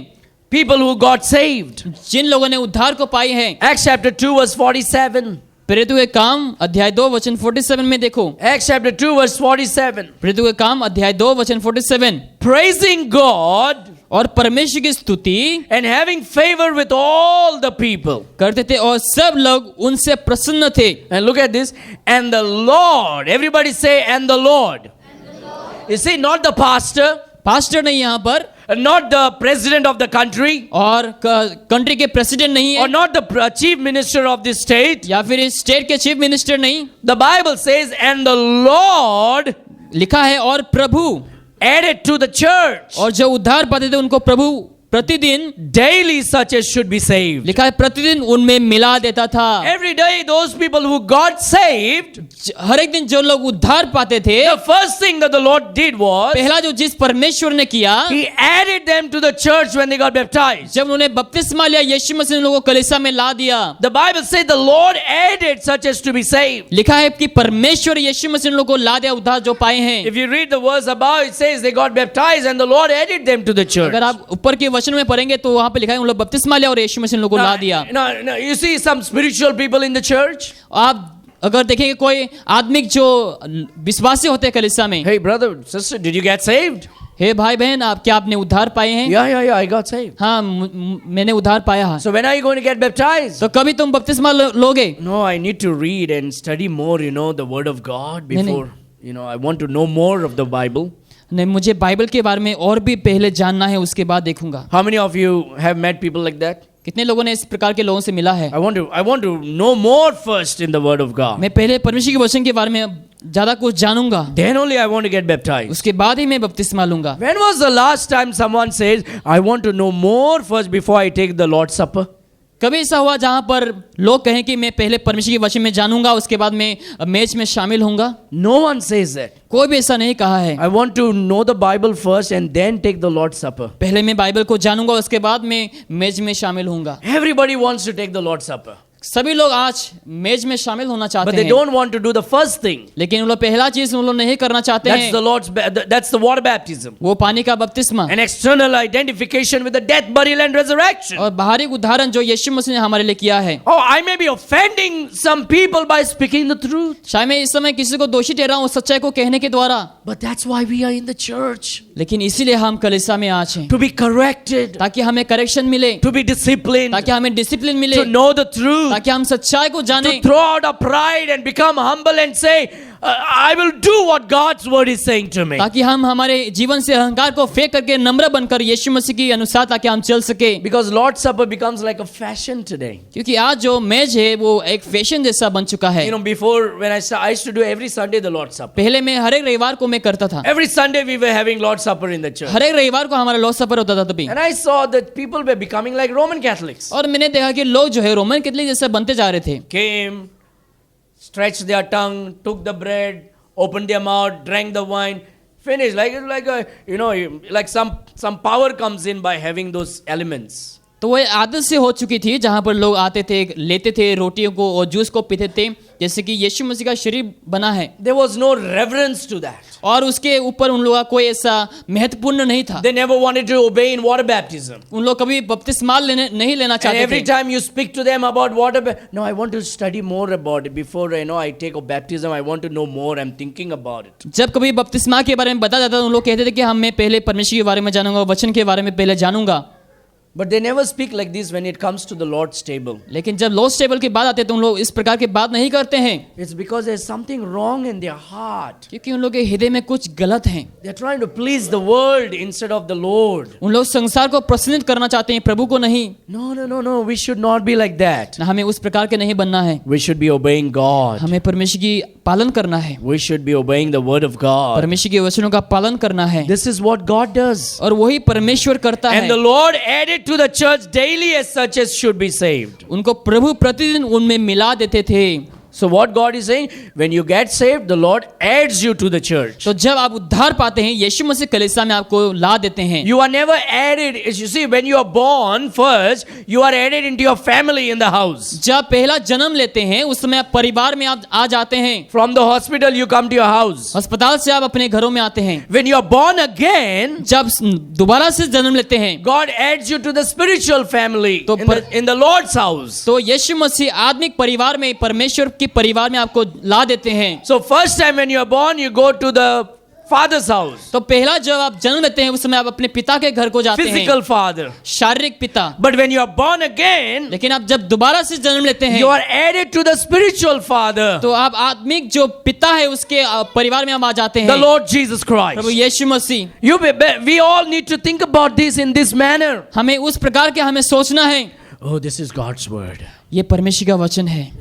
People who got saved. जिन लोगों ने उद्धार को पाई है। Acts chapter 2 verse 47. प्रेरितों के काम अध्याय 2 वचन 47 में देखो। Acts chapter 2 verse 47. प्रेरितों के काम अध्याय 2 वचन 47। Praising God और परमेश्वर की स्तुति and having favor with all the people. करते थे और सब लोग उनसे प्रसन्न थे। And look at this. And the Lord. Everybody say, and the Lord. You see, not the pastor, pastor नहीं यहाँ पर, not the president of the country, और कंट्री के प्रेसिडेंट नहीं or है, not the chief minister of this state. या फिर इस स्टेट के चीफ मिनिस्टर नहीं। The Bible says, and the Lord लिखा है और प्रभु, added to the church और जो उद्धार पाते थे उनको प्रभु प्रतिदिन, daily such as should be saved. लिखा है प्रतिदिन उनमें मिला देता था। Every day, those people who got saved, हर एक दिन जो लोग उद्धार पाते थे, the first thing that the Lord did was, पहला जो जिस परमेश्वर ने किया, He added them to the church when they got baptized. जब उन्होंने बपतिस्मा लिया, यीशु मसीह ने लोगों को कलीसिया में ला दिया। The Bible says the Lord added such as to be saved. लिखा है कि परमेश्वर यीशु मसीह ने लोगों को ला दिया उद्धार जो पाए हैं। If you read the verse above, it says they got baptized and the Lord added them to the church. अगर आप ऊपर के वचन में पढ़ेंगे तो वहां पे लिखा है उन लोग बपतिस्मा लिया और यीशु मसीह ने लोगों को ला दिया। Now, you see some spiritual people in the church. आप अगर देखेंगे कोई आदमिक जो विश्वासी होते हैं कलीसिया में, Hey brother, sister, did you get saved? हे भाई बहन, आप क्या आपने उद्धार पाए हैं? Yeah, I got saved. हाँ, मैंने उद्धार पाया है। So when are you going to get baptized? तो कभी तुम बपतिस्मा लोगे? No, I need to read and study more, the word of God नहीं, before, I want to know more of the Bible. नहीं, मुझे बाइबल के बारे में और भी पहले जानना है, उसके बाद देखूंगा। How many of you have met people like that? कितने लोगों ने इस प्रकार के लोगों से मिला है? I want to know more first in the word of God. मैं पहले परमेश्वर के वचन के बारे में ज्यादा कुछ जानूंगा, Then only I want to get baptized. उसके बाद ही मैं बपतिस्मा लूंगा। When was the last time someone says, I want to know more first before I take the Lord's Supper? कभी ऐसा हुआ जहां पर लोग कहें कि मैं पहले परमेश्वर के वचन में जानूंगा, उसके बाद मैं मेज में शामिल होऊंगा? No one says that. कोई भी ऐसा नहीं कहा है। I want to know the Bible first and then take the Lord's Supper. पहले मैं बाइबल को जानूंगा, उसके बाद मैं मेज में शामिल होऊंगा। Everybody wants to take the Lord's Supper. सभी लोग आज मेज में शामिल होना But चाहते they हैं, don't want to do the first thing. लेकिन उन लोग पहला चीज उन लोग नहीं करना चाहते That's हैं, that's the water baptism. वो पानी का बपतिस्मा। An external identification with the death, burial and resurrection. और बाहरी उदाहरण जो यीशु मसीह ने हमारे लिए किया है। Oh, I may be offending some people by speaking the truth. शायद मैं इस समय किसी को दोषी ठहरा हूं सच्चाई को कहने के द्वारा, But that's why we are in the church. लेकिन इसीलिए हम कलीसिया में आज हैं, To be corrected. ताकि हमें करेक्शन मिले, To be disciplined. ताकि हमें डिसिप्लिन मिले, To know the truth. ताकि हम सच्चाई को जाने, To throw out our pride and become humble and say, I will do what God's word is saying to me. ताकि हम हमारे जीवन से अहंकार को फेंक करके नम्र बनकर यीशु मसीह के अनुसार ताकि हम चल सके। Because Lord's Supper becomes like a fashion today. क्योंकि आज जो मेज है वो एक फैशन जैसा बन चुका है। Before when I used to do every Sunday the Lord's Supper. पहले मैं हर एक रविवार को मैं करता था, Every Sunday we were having Lord's Supper in the church. हर एक रविवार को हमारा लॉर्ड सपर होता था तभी। And I saw that people were becoming like Roman Catholics. और मैंने देखा कि लोग जो है रोमन कैथोलिक जैसे बनते जा रहे थे। Came, stretched their tongue, took the bread, opened their mouth, drank the wine, finished. Like some power comes in by having those elements. तो वह आदत से हो चुकी थी जहां पर लोग आते थे, लेते थे रोटियों को और जूस को पीते थे, जैसे कि यीशु मसीह का शरीर बना है there was no reverence to that. और उसके ऊपर उन लोगों का कोई ऐसा महत्वपूर्ण नहीं था। They never wanted to obey in water baptism. उन लोग कभी बपतिस्मा नहीं लेना And चाहते every थे। time you speak to them about no, I want to study more about it before I take a baptism. I want to know more. I'm thinking about it. जब कभी बपतिस्मा के बारे में बता जाता उन लोग कहते थे कि मैं पहले परमेश्वर के बारे में जानूंगा, वचन के बारे में पहले जानूंगा। But they never speak like this when it comes to the Lord's table. लेकिन जब लॉर्ड्स टेबल की बात आती है तो उन लोग इस प्रकार की बात नहीं करते हैं, It's because there's something wrong in their heart. क्योंकि उन लोग के हृदय में कुछ गलत है। They're trying to please the world instead of the Lord. उन लोग संसार को प्रसन्नित करना चाहते हैं, प्रभु को नहीं। No. We should not be like that. हमें उस प्रकार के नहीं बनना है। We should be obeying God. हमें परमेश्वर की पालन करना है, We should be obeying the word of God. परमेश्वर के वचनों का पालन करना है, This is what God does. और वही परमेश्वर करता And है। the Lord added to the church daily as such as should be saved. उनको प्रभु प्रतिदिन उनमें मिला देते थे। So what God is saying, when you get saved, the Lord adds you to the church. तो जब आप उद्धार पाते हैं, यीशु मसीह कलीसिया में आपको ला देते हैं। You are never added. You see, when you are born first, you are added into your family in the house. जब पहला जन्म लेते हैं उस समय आप परिवार में आप आ जाते हैं। From the hospital, you come to your house. अस्पताल से आप अपने घरों में आते हैं। When you are born again, जब दोबारा से जन्म लेते हैं God adds you to the spiritual family तो in the Lord's house. तो यीशु मसीह आत्मिक परिवार में, परमेश्वर की परिवार में आपको ला देते हैं। So first time when you are born, you go to the father's house. तो पहला जब आप जन्म लेते हैं उस समय आप अपने पिता के घर को जाते हैं, Physical father. शारीरिक पिता। But when you are born again, लेकिन आप जब दोबारा से जन्म लेते हैं you are added to the spiritual father, तो आप आत्मिक जो पिता है उसके परिवार में हम आ जाते the हैं, Lord Jesus Christ. Prabhu Yeshu Masih. We all need to think about this in this manner. हमें उस प्रकार के हमें सोचना है, Oh, this is God's word. ये परमेश्वर का वचन है,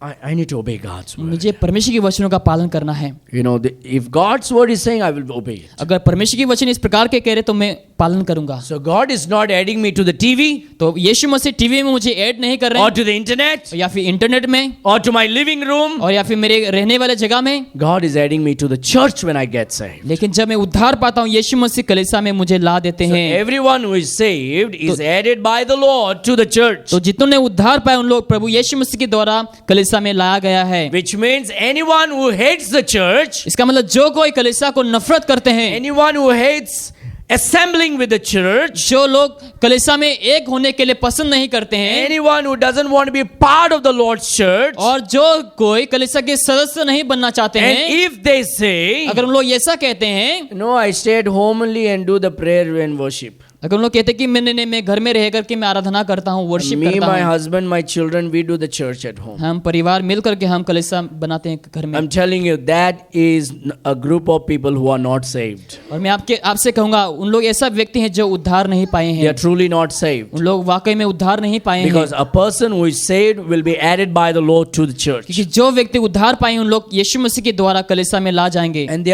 I need to obey God's word. मुझे परमेश्वर के वचनों का पालन करना है। You know, if God's word is saying, I will obey it. अगर परमेश्वर के वचन इस प्रकार के कह रहे तो मैं पालन करूंगा। So God is not adding me to the TV तो यीशु मसीह टीवी में मुझे ऐड नहीं कर रहे or हैं, to the internet या फिर इंटरनेट में, or to my living room. और या फिर मेरे रहने वाले जगह में, God is adding me to the church when I get saved. लेकिन जब मैं उद्धार पाता हूँ यीशु मसीह कलीसिया में मुझे ला देते So हैं। everyone who is saved is added by the Lord to the church. तो जितनों ने उद्धार पाए उन लोग प्रभु यीशु मसीह के द्वारा कलीसिया में लाया गया है। Which means anyone who hates the church, इसका मतलब जो कोई कलीसिया को नफरत करते हैं, anyone who hates assembling with the church, जो लोग कलीसिया में एक होने के लिए पसंद नहीं करते हैं, anyone who doesn't want to be part of the Lord's church, और जो कोई कलीसिया के सदस्य नहीं बनना चाहते and हैं, if they say, अगर उन लोग ऐसा कहते हैं, no, I stay at home only and do the prayer and worship. अगर उन लोग कहते हैं कि मैं घर में रह करके मैं आराधना करता हूँ, वर्शिप Me, करता my हूँ, husband, my children, we do the church at home. हम परिवार मिल करके हम कलीसिया बनाते हैं घर में। I'm telling you, that is a group of people who are not saved. और मैं आपसे कहूंगा उन लोग ऐसा व्यक्ति हैं जो उद्धार नहीं पाए They are हैं, truly not saved. उन लोग वाकई में उद्धार नहीं पाए हैं, Because a person who is saved will be added by the Lord to the church. क्योंकि जो व्यक्ति उद्धार पाए उन लोग यीशु मसीह के द्वारा कलीसिया में ला जाएंगे। And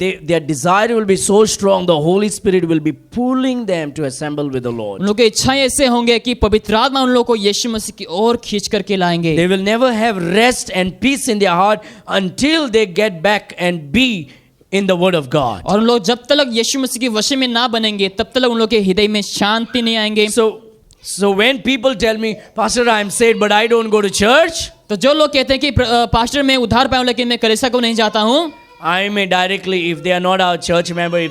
their desire will be so strong, the Holy Spirit will be pulling them to assemble with the उन Lord. लोग की इच्छाएं ऐसे होंगे कि पवित्र आत्मा उन लोग को यीशु मसीह की ओर खींच करके लाएंगे। They will never have rest and peace in their heart until they get back and be in the Word of God. और उन लोग जब तक यीशु मसीह के वश में ना बनेंगे तब तक उन लोग के हृदय में शांति नहीं आएंगे। So when people tell me, Pastor, I am saved, but I don't go to church, तो जो लोग कहते हैं कि पास्टर मैं उद्धार पाया हूं लेकिन मैं कलीसिया को नहीं जाता हूँ, I may directly, if they are not our church member,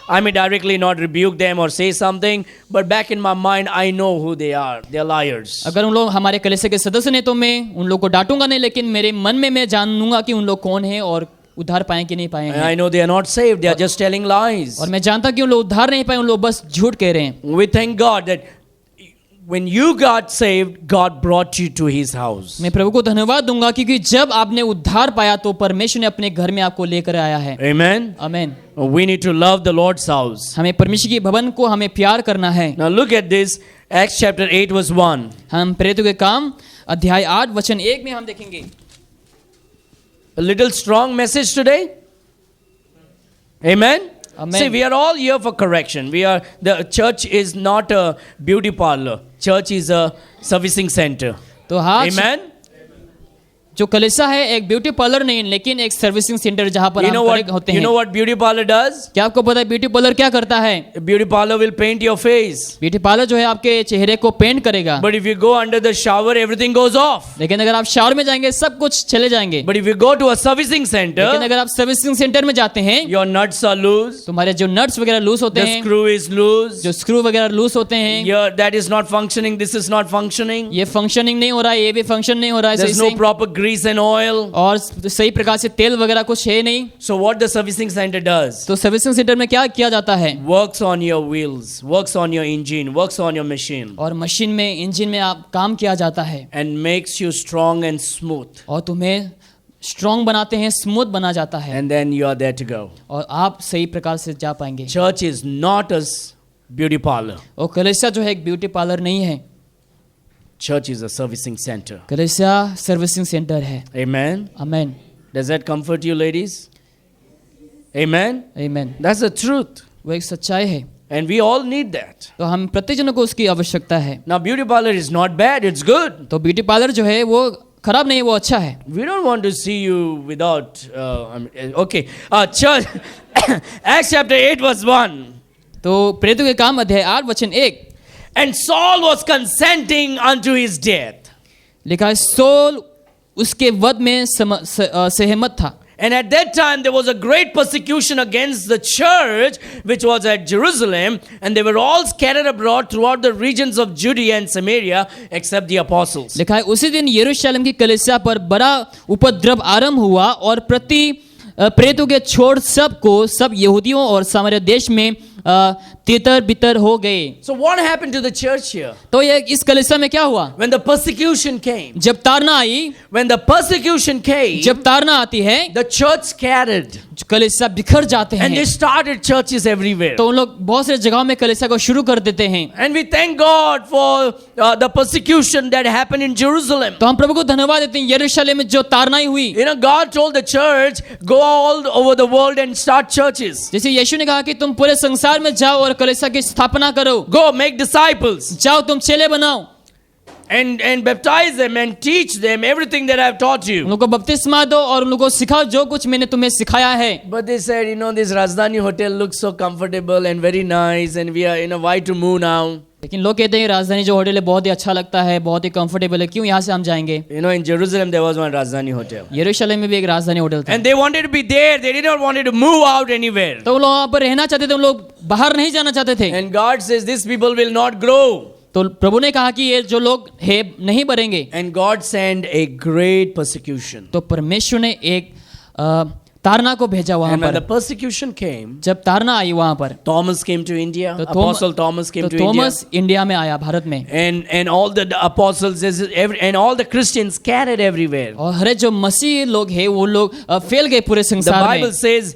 I may directly not rebuke them or say something, but back in my mind, I know who they are. They are liars. अगर उन लोग हमारे कलीसिया के सदस्य ने तो मैं उन लोग को डांटूंगा नहीं, लेकिन मेरे मन में मैं जानूंगा कि उन लोग कौन है और उद्धार पाए कि नहीं पाए हैं। I know they are not saved. They are just telling lies. और मैं जानता कि उन लोग उद्धार नहीं पाए, उन लोग बस झूठ कह रहे हैं। We thank God that when you got saved, God brought you to His house. मैं प्रभु को धन्यवाद दूंगा क्योंकि जब आपने उद्धार पाया तो परमेश्वर ने अपने घर में आपको लेकर आया है। Amen. आमीन। We need to love the Lord's house. हमें परमेश्वर के भवन को हमें प्यार करना है। Now look at this, Acts chapter 8 verse 1. हम प्रेरितों के काम अध्याय 8 वचन 1 में हम देखेंगे। A little strong message today. Amen. Amen. See, we are all here for correction. The church is not a beauty parlor. Church is a servicing center. तो हाँ, Amen. जो कलीसिया है एक ब्यूटी पार्लर नहीं लेकिन एक सर्विसिंग सेंटर जहाँ पर You know हम what? करेक्ट होते You हैं। know what beauty parlor does? क्या आपको पता है ब्यूटी पार्लर क्या करता है? Beauty parlor will paint your face. Beauty parlour जो है आपके चेहरे को पेंट करेगा, But if you go under the shower, everything goes off. लेकिन अगर आप शावर में जाएंगे सब कुछ चले जाएंगे। But if you go to a servicing लेकिन center, अगर आप सर्विसिंग सेंटर में जाते हैं, your nuts are loose, तुम्हारे जो नट्स वगैरह लूज होते the हैं, screw is loose, जो स्क्रू वगैरह लूज होते हैं, that is not functioning, this is not functioning. ये फंक्शनिंग नहीं हो रहा है, ये भी फंक्शन नहीं हो रहा है सही There's no से, proper grease and oil. और सही प्रकार से तेल वगैरह कुछ है नहीं। So what the servicing center does? तो सर्विसिंग सेंटर में क्या किया जाता है? Works on your wheels, works on your engine, works on your machine, और मशीन में, इंजन में आप काम किया जाता है and makes you strong and smooth. और तुम्हें स्ट्रॉन्ग बनाते हैं, स्मूथ बना जाता है, And then you are there to go. और आप सही प्रकार से जा पाएंगे। Church is not a beauty parlor. और कलीसिया जो है एक ब्यूटी पार्लर नहीं है, Church is a servicing center. कलीसिया सर्विसिंग सेंटर है। Amen. Amen, Does that comfort you, ladies? Amen. Amen. That's the truth. वो एक सच्चाई है, And we all need that. तो हम प्रत्येक जनों को उसकी आवश्यकता है। Now, beauty parlor is not bad, it's good. तो ब्यूटी पार्लर जो है वो खराब नहीं है, वो अच्छा है। We don't want to see you without. Okay. Church. Acts chapter 8, verse 1. तो प्रेरितों के काम अध्याय 8 वचन 1 And Saul was consenting unto his death. लिखा है, सोल उसके वध में सहमत था। And at that time there was a great persecution against the church which was at Jerusalem, and they were all scattered abroad throughout the regions of Judea and Samaria except the apostles. लिखा है, उसी दिन यरूशलेम की कलीसिया पर बड़ा उपद्रव आरंभ हुआ और प्रेरितों के छोड़ सब यहूदियों और सामरिया देश में तितर बितर हो गए। So what happened to the church here? तो ये इस कलीसिया में क्या हुआ? When the persecution came, जब ताड़ना आई, when the persecution came, जब ताड़ना आती है, the church scattered कलीसिया बिखर जाते and they हैं, started churches everywhere. तो उन लोग बहुत से जगहों में कलीसिया को शुरू कर देते हैं। And we thank God for the persecution that happened in Jerusalem. तो हम प्रभु को धन्यवाद देते हैं, यरूशलेम में जो ताड़नाई हुई। You know, God told the church, go all over the world and start churches. जैसे यीशु ने कहा कि तुम पूरे संसार में जाओ और कलीसिया की स्थापना करो, Go make disciples जाओ तुम चेले बनाओ, and baptize them and teach them everything that I've taught उन you. लोगों को बपतिस्मा दो और उन लोगों को सिखाओ जो कुछ मैंने तुम्हें सिखाया है। But they said, you know, this Rajdhani hotel looks so comfortable and very nice, and we are, you know, why to move now? लेकिन लोग कहते हैं राजधानी जो होटल है बहुत ही अच्छा लगता है, बहुत ही कंफर्टेबल है, क्यों यहाँ से हम जाएंगे? You know, in Jerusalem there was one Rajdhani hotel. यरूशलेम में भी एक राजधानी होटल था, And they wanted to be there. They did not want to move out anywhere. तो उन लोग वहाँ पर रहना चाहते थे, उन लोग बाहर नहीं जाना चाहते थे। And God says, these people will not grow. तो प्रभु ने कहा कि ये जो लोग है नहीं बढ़ेंगे। And God sent a great persecution. तो परमेश्वर ने एक ताड़ना को भेजा वहां And when पर। the persecution came, जब ताड़ना आई वहां पर, Thomas came to India. तो Apostle Thomas came to India. Thomas India में आया, भारत में, And all the apostles and all the Christians scattered everywhere. और हरे जो मसीह लोग हैं वो लोग फैल गए पूरे The संसार Bible में। says,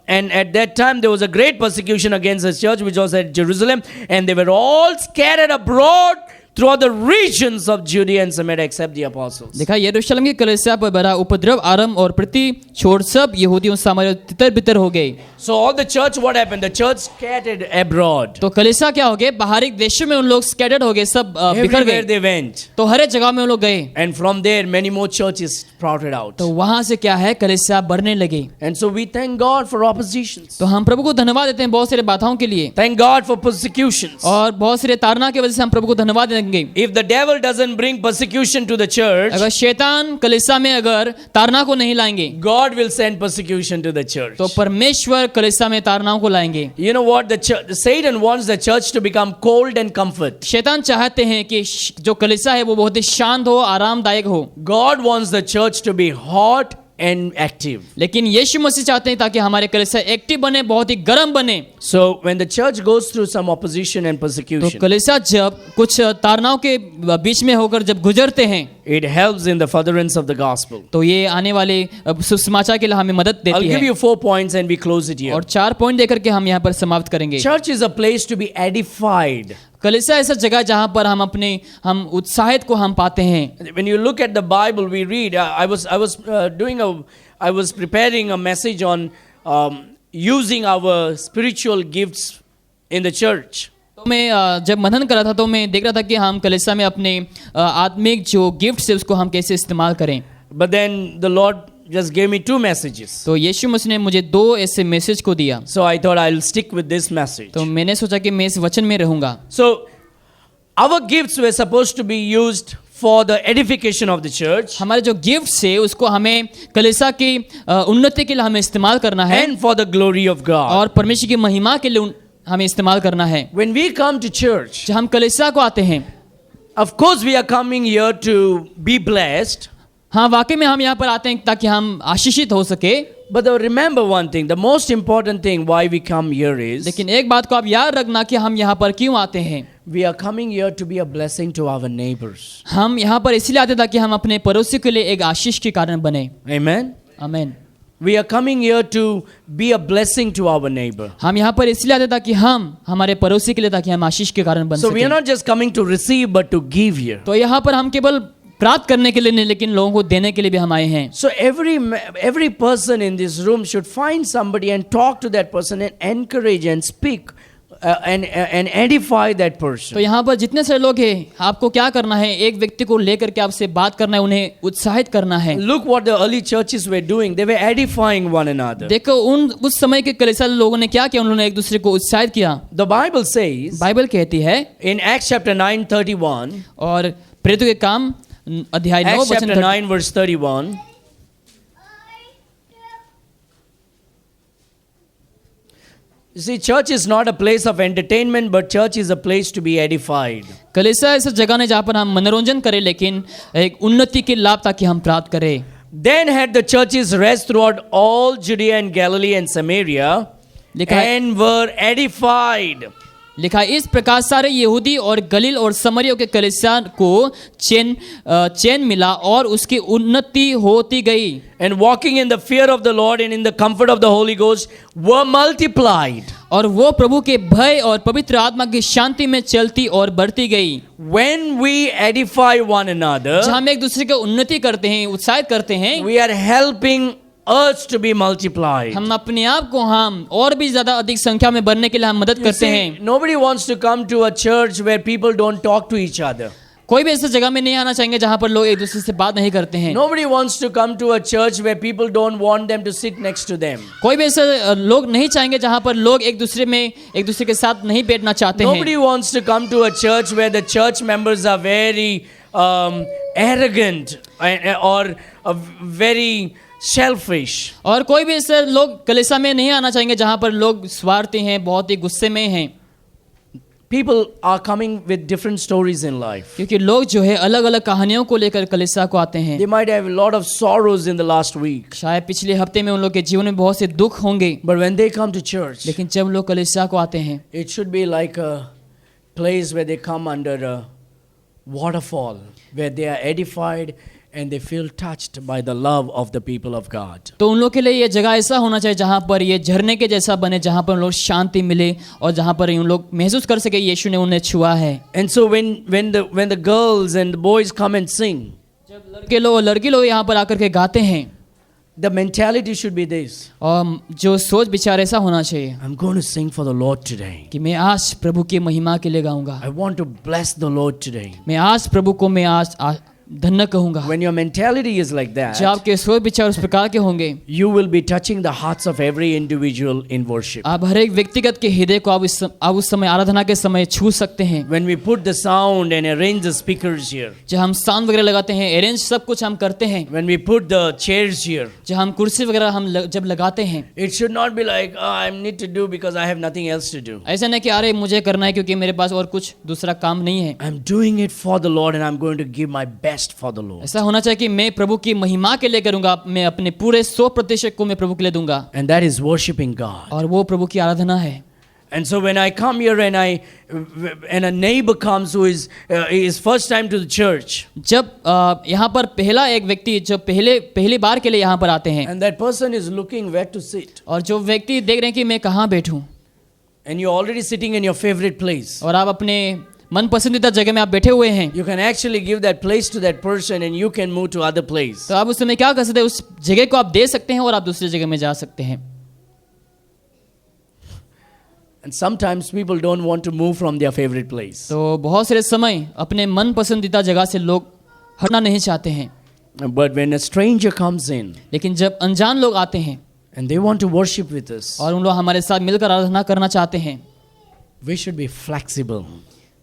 and at that time there was a great persecution against the church which was at Jerusalem, and they were all scattered abroad throughout the regions of Judea and Samaria except the apostles. देखा, यरूशलेम की कलीसिया पर बड़ा उपद्रव आरंभ और प्रति छोड़ सब यहूदियों सामरिया तितर बितर हो गए। So all the church, what happened? The church scattered abroad. तो कलीसिया क्या हो गए? बाहरी देशों में उन लोग स्कैटर्ड हो गए, सब बिखर Everywhere गए। they went. तो हर एक जगह में उन लोग गए, And from there many more churches sprouted out. तो वहां से क्या है, कलीसिया बढ़ने लगे। And so we thank God for oppositions. तो हम प्रभु को धन्यवाद देते हैं बहुत सारे बाधाओं के लिए, Thank God for persecutions. और बहुत सारे ताड़ना की वजह से हम प्रभु को धन्यवाद देंगे। If the devil doesn't bring persecution to the church, अगर शैतान कलीसिया में अगर ताड़ना को नहीं लाएंगे, God will send persecution to the church. तो परमेश्वर कलीसिया में ताड़नाओं को लाएंगे। You know what? Satan wants the church to become cold and comfort. शैतान चाहते हैं कि जो कलीसिया है वो बहुत ही शांत हो, आरामदायक हो, God wants the church to be hot and active. लेकिन यीशु मसीह चाहते हैं ताकि हमारे कलीसिया एक्टिव बने, बहुत ही गर्म बने। So when the church goes through some opposition and तो persecution, कलीसिया जब कुछ ताड़नाओं के बीच में होकर जब गुजरते हैं, it helps in the furtherance of the gospel. तो ये आने वाले सुसमाचार के लिए हमें मदद I'll देती give है। you 4 points and we close it here. और 4 पॉइंट देकर के हम यहाँ पर समाप्त करेंगे। Church is a place to be edified. कलीसिया ऐसा जगह जहाँ पर हम उत्साहित को हम पाते हैं। When you look at the Bible, we read. I was preparing a message on using our spiritual gifts in the church. तो मैं जब मनन कर रहा था तो मैं देख रहा था कि हम कलीसिया में अपने आत्मिक जो गिफ्ट्स है उसको हम कैसे इस्तेमाल करें। But then the Lord just gave me 2 messages. तो यीशु मसीह ने मुझे 2 ऐसे मैसेज को दिया, So I thought I'll stick with this message. तो मैंने सोचा कि मैं इस वचन में रहूंगा। So our gifts were supposed to be used for the edification of the church हमारे जो गिफ्ट्स है उसको हमें कलीसिया की उन्नति के लिए हमें इस्तेमाल करना है and for the glory of God. और परमेश्वर की महिमा के लिए हमें इस्तेमाल करना है। When we come to church, जब हम कलीसिया को आते हैं, of course we are coming here to be blessed. हाँ वाकई में हम यहाँ पर आते हैं ताकि हम आशीषित हो सके। But remember one thing, the most important thing why we come here is लेकिन एक बात को आप याद रखना कि हम यहाँ पर क्यों आते हैं। we are coming here to be a blessing to our neighbors. हम यहाँ पर इसलिए आते ताकि हम अपने पड़ोसी के लिए एक आशीष के कारण बने। Amen. आमीन। We are coming here to be a blessing to our neighbor. हम यहाँ पर इसलिए आते ताकि हम हमारे पड़ोसी के लिए ताकि हम आशीष के कारण बन So we are सकें। not just coming to receive but to give here. तो यहाँ पर हम केवल प्राप्त करने के लिए नहीं लेकिन लोगों को देने के लिए भी हम आए हैं। So every person in this room should find somebody and talk to that person and encourage and speak and edify that person. तो यहाँ पर जितने सारे लोग हैं आपको क्या करना है, एक व्यक्ति को लेकर के आपसे बात करना है, उन्हें उत्साहित करना है। Look what the early churches were doing. They were edifying one another. देखो उस समय के कलीसिया लोगों ने क्या किया, उन्होंने एक दूसरे को उत्साहित किया। The Bible says बाइबल कहती है in Acts chapter 9:31. और प्रेरितों के काम अध्याय 9 Acts chapter वचन 9 verse 31. You see, church is not a place of entertainment, but church is a place to be edified. कलीसिया ऐसा जगह नहीं जहाँ पर हम मनोरंजन करें लेकिन एक उन्नति के लाभ ताकि हम प्राप्त करें। Then had the churches rest throughout all Judea and Galilee and Samaria and were edified. लिखा इस प्रकार सारे यहूदी और गलील और समरियों के कलीसिया को चैन मिला और उसकी उन्नति होती गई। And walking in the fear of the Lord and in the comfort of the Holy Ghost were multiplied. और वो प्रभु के भय और पवित्र आत्मा की शांति में चलती और बढ़ती गई। When we edify one another, जहाँ हम एक दूसरे की उन्नति करते हैं, उत्साहित करते हैं, we are helping us to be multiplied. हम अपने आप को हम और भी ज्यादा अधिक संख्या में बढ़ने के लिए हम मदद करते हैं। Nobody wants to come to a church where people don't talk to each other. कोई भी ऐसी जगह में नहीं आना चाहेंगे जहाँ पर लोग एक दूसरे से बात नहीं करते हैं। Nobody wants to come to a church where people don't want them to sit next to them. कोई भी ऐसे लोग नहीं चाहेंगे जहाँ पर लोग एक दूसरे के साथ नहीं बैठना चाहते हैं। Nobody wants to come to a church where the church members are very arrogant or very selfish. और कोई भी ऐसे लोग कलीसिया में नहीं आना चाहेंगे जहाँ पर लोग स्वार्थी हैं, बहुत ही गुस्से में हैं। People are coming with different stories in life. क्योंकि लोग जो है अलग अलग कहानियों को लेकर कलीसिया को आते हैं। They might have a lot of sorrows in the last week. शायद पिछले हफ्ते में उन लोग के जीवन में बहुत से दुख होंगे, But when they come to church, लेकिन जब लोग कलीसिया को आते हैं, it should be like a place where they come under a waterfall, where they are edified and they feel touched by the love of the people of God. तो उन लोग के लिए ये जगह ऐसा होना चाहिए जहाँ पर ये झरने के जैसा बने, जहाँ पर उन लोग शांति मिले और जहाँ पर उन लोग महसूस कर सके यीशु ने उन्हें छुआ है। And so when the girls and the boys come and sing, जब लड़के लोग और लड़की लोग यहाँ पर आकर के गाते हैं, the mentality should be this: और जो सोच विचार ऐसा होना चाहिए I'm going to sing for the Lord today. कि मैं आज प्रभु की महिमा के लिए गाऊंगा, I want to bless the Lord today. मैं आज प्रभु को मैं आज धन्य कहूंगा। When your mentality is like जब that, आपके सोच विचार उस प्रकार के होंगे, you will be touching the hearts of every individual in worship. आप हर एक व्यक्तिगत के हृदय को आप उस समय आराधना के समय छू सकते हैं। When we put the sound and arrange the speakers here, जब हम साउंड वगैरह लगाते हैं, अरेंज सब कुछ हम करते हैं, when we put the chairs here, जब हम कुर्सी वगैरह हम जब लगाते हैं, it should not be like, oh, I need to do because I have nothing else to do. ऐसा नहीं कि अरे मुझे करना है क्योंकि मेरे पास और कुछ दूसरा काम नहीं है। I'm doing it for the Lord and I'm going to give my best for the Lord. ऐसा होना चाहिए कि मैं प्रभु की महिमा के लिए करूंगा, मैं अपने पूरे 100% को मैं प्रभु के लिए दूंगा, And that is worshiping God. और वो प्रभु की आराधना है। And so when I come here and a neighbor comes who is first time to the church, जब यहाँ पर पहला एक व्यक्ति जो पहली बार के लिए यहाँ पर आते हैं, and that person is looking where to sit, और जो व्यक्ति देख रहे हैं कि मैं कहाँ बैठूं, and you're already sitting in your favorite place, और आप अपने मन पसंदीदा जगह में आप बैठे हुए हैं, you can actually give that place to that person and you can move to other place. तो आप उस समय क्या कर सकते हैं, उस जगह को आप दे सकते हैं और आप दूसरी जगह में जा सकते हैं। And sometimes people don't want to move from their favorite place. तो बहुत सारे समय अपने मन पसंदीदा जगह से लोग हटना नहीं चाहते हैं। But when a stranger comes in लेकिन जब अनजान लोग आते हैं and they want to worship with us, और उन लोग हमारे साथ मिलकर आराधना करना चाहते हैं, we should be flexible.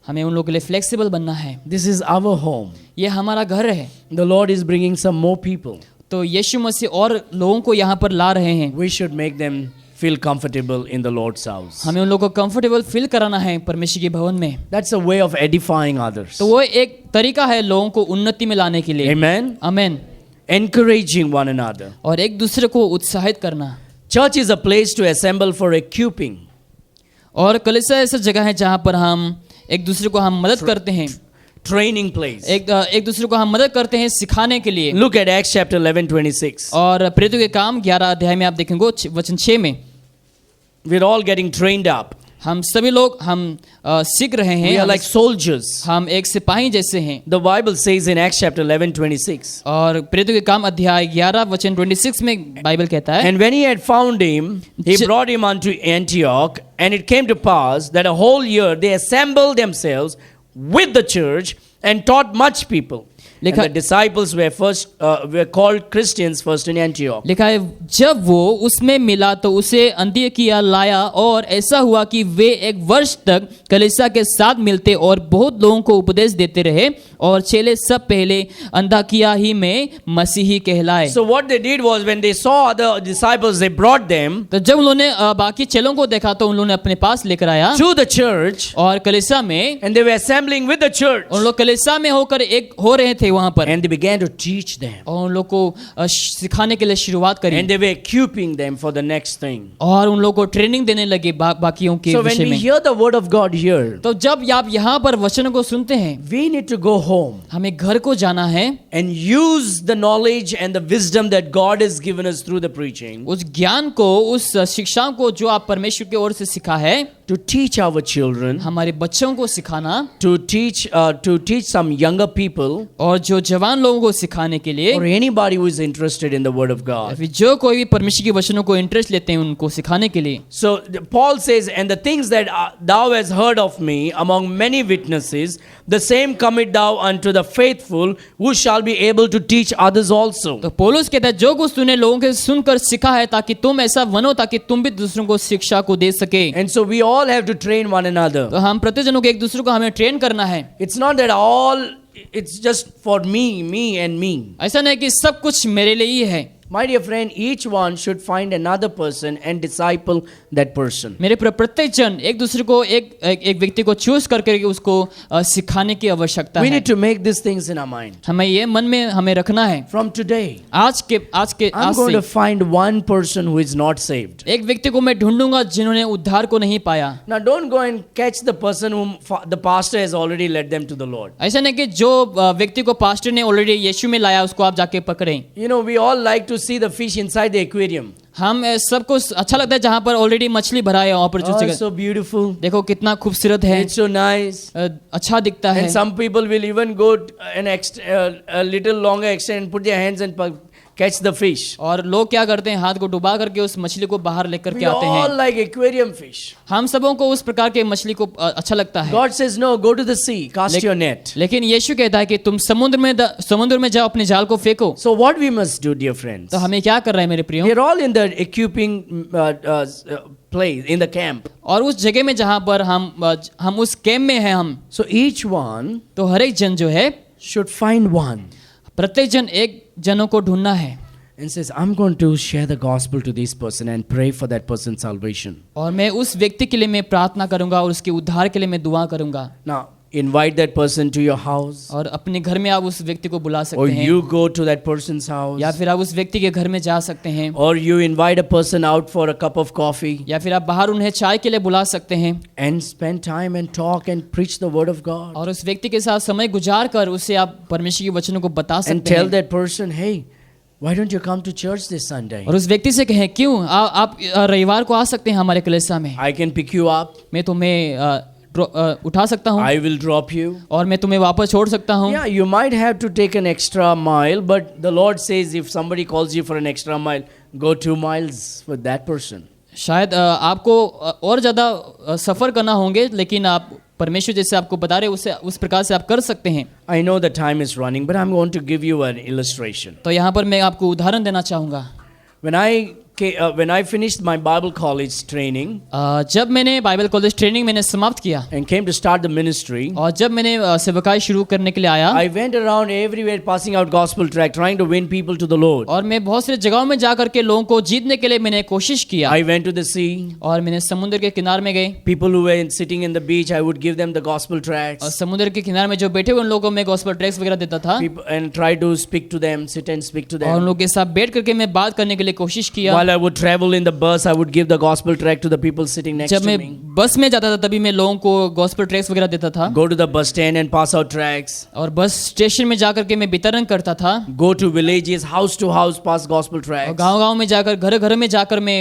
हमें उन लोगों के लिए फ्लेक्सिबल बनना है। This is our home. ये हमारा घर है, The Lord is bringing some more people. तो यीशु मसीह और लोगों को यहाँ पर ला रहे हैं। We should make them feel comfortable in the Lord's house. हमें उन लोगों को कंफर्टेबल फील कराना है परमेश्वर के भवन में। That's a way of edifying others. तो वो एक तरीका है लोगों को उन्नति में लाने के लिए। Amen. आमीन। Encouraging one another. और एक दूसरे को उत्साहित करना। Church is a place to assemble for equipping. और कलीसिया ऐसा जगह है जहाँ पर हम एक दूसरे को हम मदद करते हैं, Training place. एक दूसरे को हम मदद करते हैं सिखाने के लिए। Look at Acts chapter 11:26. और प्रेरितों के काम 11 अध्याय में आप देखेंगे वचन 6 में We're all getting trained up. हम सभी लोग हम सीख रहे We हैं, are like soldiers. हम एक सिपाही जैसे हैं। The Bible says in Acts chapter 11:26. और प्रेरितों के काम अध्याय 11 वचन 26 में बाइबल कहता है, And when he had found him, he brought him unto Antioch, and it came to pass that a whole year they assembled themselves with the church and taught much people. And लिखा- the disciples were called Christians first in Antioch. लिखा है जब वो उसमें मिला तो उसे अंत्योकिया लाया, और ऐसा हुआ कि वे 1 वर्ष तक कलीसिया के साथ मिलते और बहुत लोगों को उपदेश देते रहे, और चेले सब पहले अंत्योकिया ही में मसीही कहलाए। So what they did was when they saw other disciples, they brought them तो जब उन्होंने बाकी चेलों को देखा तो उन लोगों ने अपने पास लेकर आया to the church, और कलीसिया में, and they were assembling with the church, उन लोग कलीसिया में होकर एक हो रहे थे वहां पर, and they began to teach them, और उन लोग को सिखाने के लिए शुरुआत करी, and they were equipping them for the next thing. और उन लोग को ट्रेनिंग देने लगे बाकियों के So when विषय we में। hear the word of God here, तो जब आप यहाँ पर वचन को सुनते हैं, we need to go home हमें घर को जाना है, and use the knowledge and the wisdom that God has given us through the preaching उस ज्ञान को, उस शिक्षा को जो आप परमेश्वर की ओर से सीखा है, to teach our children, हमारे बच्चों को सिखाना, to teach some younger people, और जो जवान लोगों को सिखाने के लिए, or anybody who is interested in the word of या God. फिर जो कोई भी परमेश्वर के वचनों को इंटरेस्ट लेते हैं उनको सिखाने के लिए। So Paul says, and the things that thou hast heard of me among many witnesses, the same commit thou unto the faithful, who shall be able to teach others also. तो पौलुस कहता है जो कुछ तूने लोगों के सुनकर सीखा है, ताकि तुम ऐसा बनो ताकि तुम भी दूसरों को शिक्षा को दे सके। And so we all have to train one another. तो हम प्रत्येक जनों को एक दूसरे को हमें ट्रेन करना है। It's not that it's just for me and me. ऐसा नहीं कि सब कुछ मेरे लिए ही है। My dear friend, each one should find another person and disciple that person. मेरे प्रत्येक जन एक दूसरे को एक व्यक्ति को चूज करके उसको सिखाने की आवश्यकता We है। need to make these things in our mind. हमें ये मन में हमें रखना है। From today, आज I'm going to से find one person who is not saved. एक व्यक्ति को मैं ढूंढूंगा जिन्होंने उद्धार को नहीं पाया। Now don't go and catch the person whom the pastor has already led them to the Lord. ऐसा नहीं कि जो व्यक्ति को पास्टर ने ऑलरेडी यीशु में लाया उसको आप जाके पकड़ें। You know, we all like to see the fish inside the aquarium. हम सबको अच्छा लगता है जहाँ पर ऑलरेडी मछली भरा है वहाँ पर जो Oh, जगह it's so beautiful. देखो कितना खूबसूरत है, It's so nice. अच्छा दिखता है। And some people will even go a little longer extent and put their hands and catch the fish. और लोग क्या करते हैं, हाथ को डुबा करके उस मछली को बाहर लेकर We के आते all हैं। like aquarium fish. हम सबों को उस प्रकार के मछली को अच्छा लगता है। God says, no, go to the sea, cast your net. लेकिन यीशु कहता है कि तुम समुद्र में जाओ, अपने जाल को फेंको। So what we must do, dear friends? तो हमें क्या कर रहे हैं मेरे प्रियो? We are all in the equipping place, in the camp. और उस जगह में जहाँ पर हम उस कैम्प में हैं हम, So each one तो हर एक जन जो है, should find one प्रत्येक जन एक जनों को ढूंढना है and says, I'm going to share the gospel to this person and pray for that person's salvation. और मैं उस व्यक्ति के लिए मैं प्रार्थना करूंगा और उसके उद्धार के लिए मैं दुआ करूंगा। Now, invite that person to your house, और अपने घर में आप उस व्यक्ति को बुला or सकते हैं, you go to that person's house, या फिर आप उस व्यक्ति के घर में जा सकते हैं, or you invite a person out for a cup of coffee या फिर आप बाहर उन्हें चाय के लिए बुला सकते हैं and spend time and talk and preach the word of God और उस व्यक्ति के साथ समय गुजार कर उसे आप परमेश्वर के वचनों को बता and सकते tell हैं। that person, hey, why don't you come to church this Sunday? और उस व्यक्ति से कहें क्यों आप रविवार को आ सकते हैं हमारे कलीसिया में, I can pick you up, मैं तुम्हें उठा सकता हूँ I will drop you. और मैं तुम्हें वापस छोड़ सकता हूँ। Yeah, you might have to take an extra mile, but the Lord says if somebody calls you for an extra mile, go 2 miles with that person. शायद आपको और ज़्यादा सफ़र करना होंगे, लेकिन आप परमेश्वर जैसे आपको बता रहे उसे उस प्रकार से आप कर सकते हैं। I know the time is running, but I'm going to give you an illustration. तो यहाँ पर मैं आपको उदाहरण देना चाहूँगा। When I finished my Bible college training जब मैंने बाइबल कॉलेज ट्रेनिंग मैंने समाप्त किया and came to start the ministry, और जब मैंने सेवकाई शुरू करने के लिए आया, I went around everywhere passing out gospel tract, trying to win people to the Lord. और मैं बहुत सारे जगहों में जा करके लोगों को जीतने के लिए मैंने कोशिश किया। I went to the sea. और मैंने समुद्र के किनारे में गए, People who were sitting in the beach, I would give them the gospel और tracts समुद्र के किनारे में जो बैठे हुए उन लोगों को मैं गॉस्पेल ट्रैक्ट्स वगैरह देता था, and try to speak to them, sit and speak to और उन them. लोगों के साथ बैठ करके मैं बात करने के लिए कोशिश किया। While I would travel in the bus, I would give the gospel tract to the people sitting next जब to मैं me. बस में जाता था तभी मैं लोगों को गॉस्पेल ट्रैक्ट्स वगैरह देता था, Go to the bus stand and pass out tracts. और बस स्टेशन में जाकर के मैं वितरण करता था, Go to villages, house to house, pass gospel और tracts. गांव-गांव में जाकर घर-घर में जाकर मैं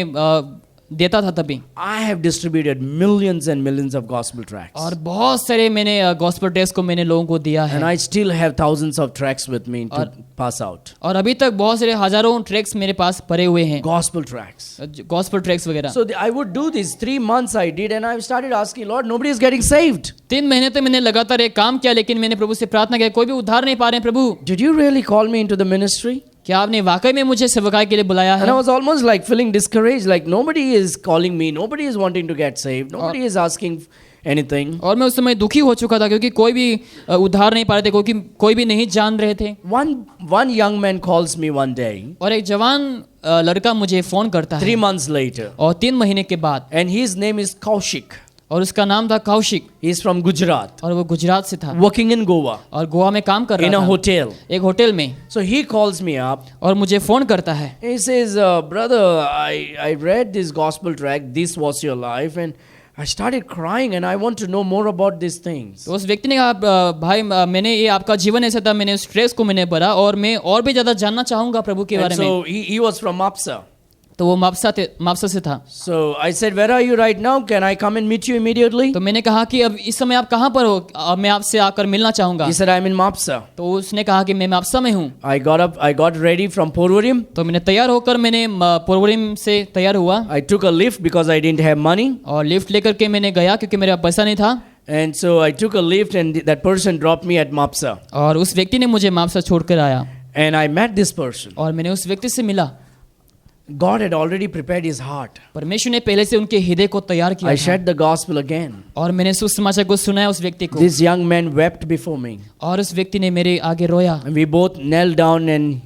देता था तभी। I have distributed millions and millions of gospel tracts. और बहुत सारे मैंने गॉस्पेल ट्रैक्ट्स को मैंने लोगों को दिया है, And I still have thousands of tracts with me to pass out. और अभी तक बहुत सारे हजारों ट्रैक्ट्स मेरे पास पड़े हुए हैं, Gospel tracts. गॉस्पेल ट्रैक्ट्स वगैरह। So I would do this. 3 months I did, and I started asking, Lord, nobody is getting saved. 3 महीने तक मैंने लगातार एक काम किया, लेकिन मैंने प्रभु से प्रार्थना किया, कोई भी उद्धार नहीं पा रहे हैं प्रभु। Did you really call me into the ministry? क्या आपने वाकई में मुझे सेवकाई के लिए बुलाया And I है? was almost like feeling discouraged, like nobody is calling me, nobody is wanting to get saved, nobody is asking anything. और मैं उस समय दुखी हो चुका था, क्योंकि कोई भी उद्धार नहीं पा रहे थे, कोई भी नहीं जान रहे थे। One young man calls me one day, और एक जवान लड़का मुझे फोन करता 3 है, months later, और 3 महीने के बाद, and his name is Kaushik. और उसका नाम था Kaushik, He is from Gujarat, और वो गुजरात से था, working in Goa, और गोवा में काम कर in रहा a था, hotel. एक होटल में। So he calls me up. और मुझे फोन करता है, He says, brother, I read this gospel tract, This Was Your Life, and I started crying and I want to know more about these things. तो उस व्यक्ति ने कहा, भाई मैंने ये आपका जीवन ऐसा था, मैंने उस ट्रेस को मैंने पढ़ा और मैं और भी ज्यादा जानना चाहूंगा प्रभु के And बारे में। so he was from Mapsa. तो वो मापसा से था। So I said, where are you right now? Can I come and meet you immediately? तो मैंने कहा कि अब इस समय आप कहाँ पर हो, मैं आपसे आकर मिलना चाहूंगा। He said, I'm in Mapsa. तो उसने कहा कि मैं मापसा में हूँ। I got ready from Porvorim. तो मैंने तैयार होकर मैंने पोरवरिम से तैयार हुआ, I took a lift because I didn't have money. और लिफ्ट लेकर के मैंने गया क्योंकि मेरे पास पैसा नहीं था। And so I took a lift and that person dropped me at Mapsa. और उस व्यक्ति ने मुझे मापसा छोड़कर आया, And I met this person. और मैंने उस व्यक्ति से मिला। God had already prepared his heart. परमेश्वर ने पहले से उनके हृदय को तैयार I किया था, shared the gospel again. और मैंने सुसमाचार को सुनाया उस व्यक्ति को, This young man wept before me. और उस व्यक्ति ने मेरे आगे रोया, And we both knelt down and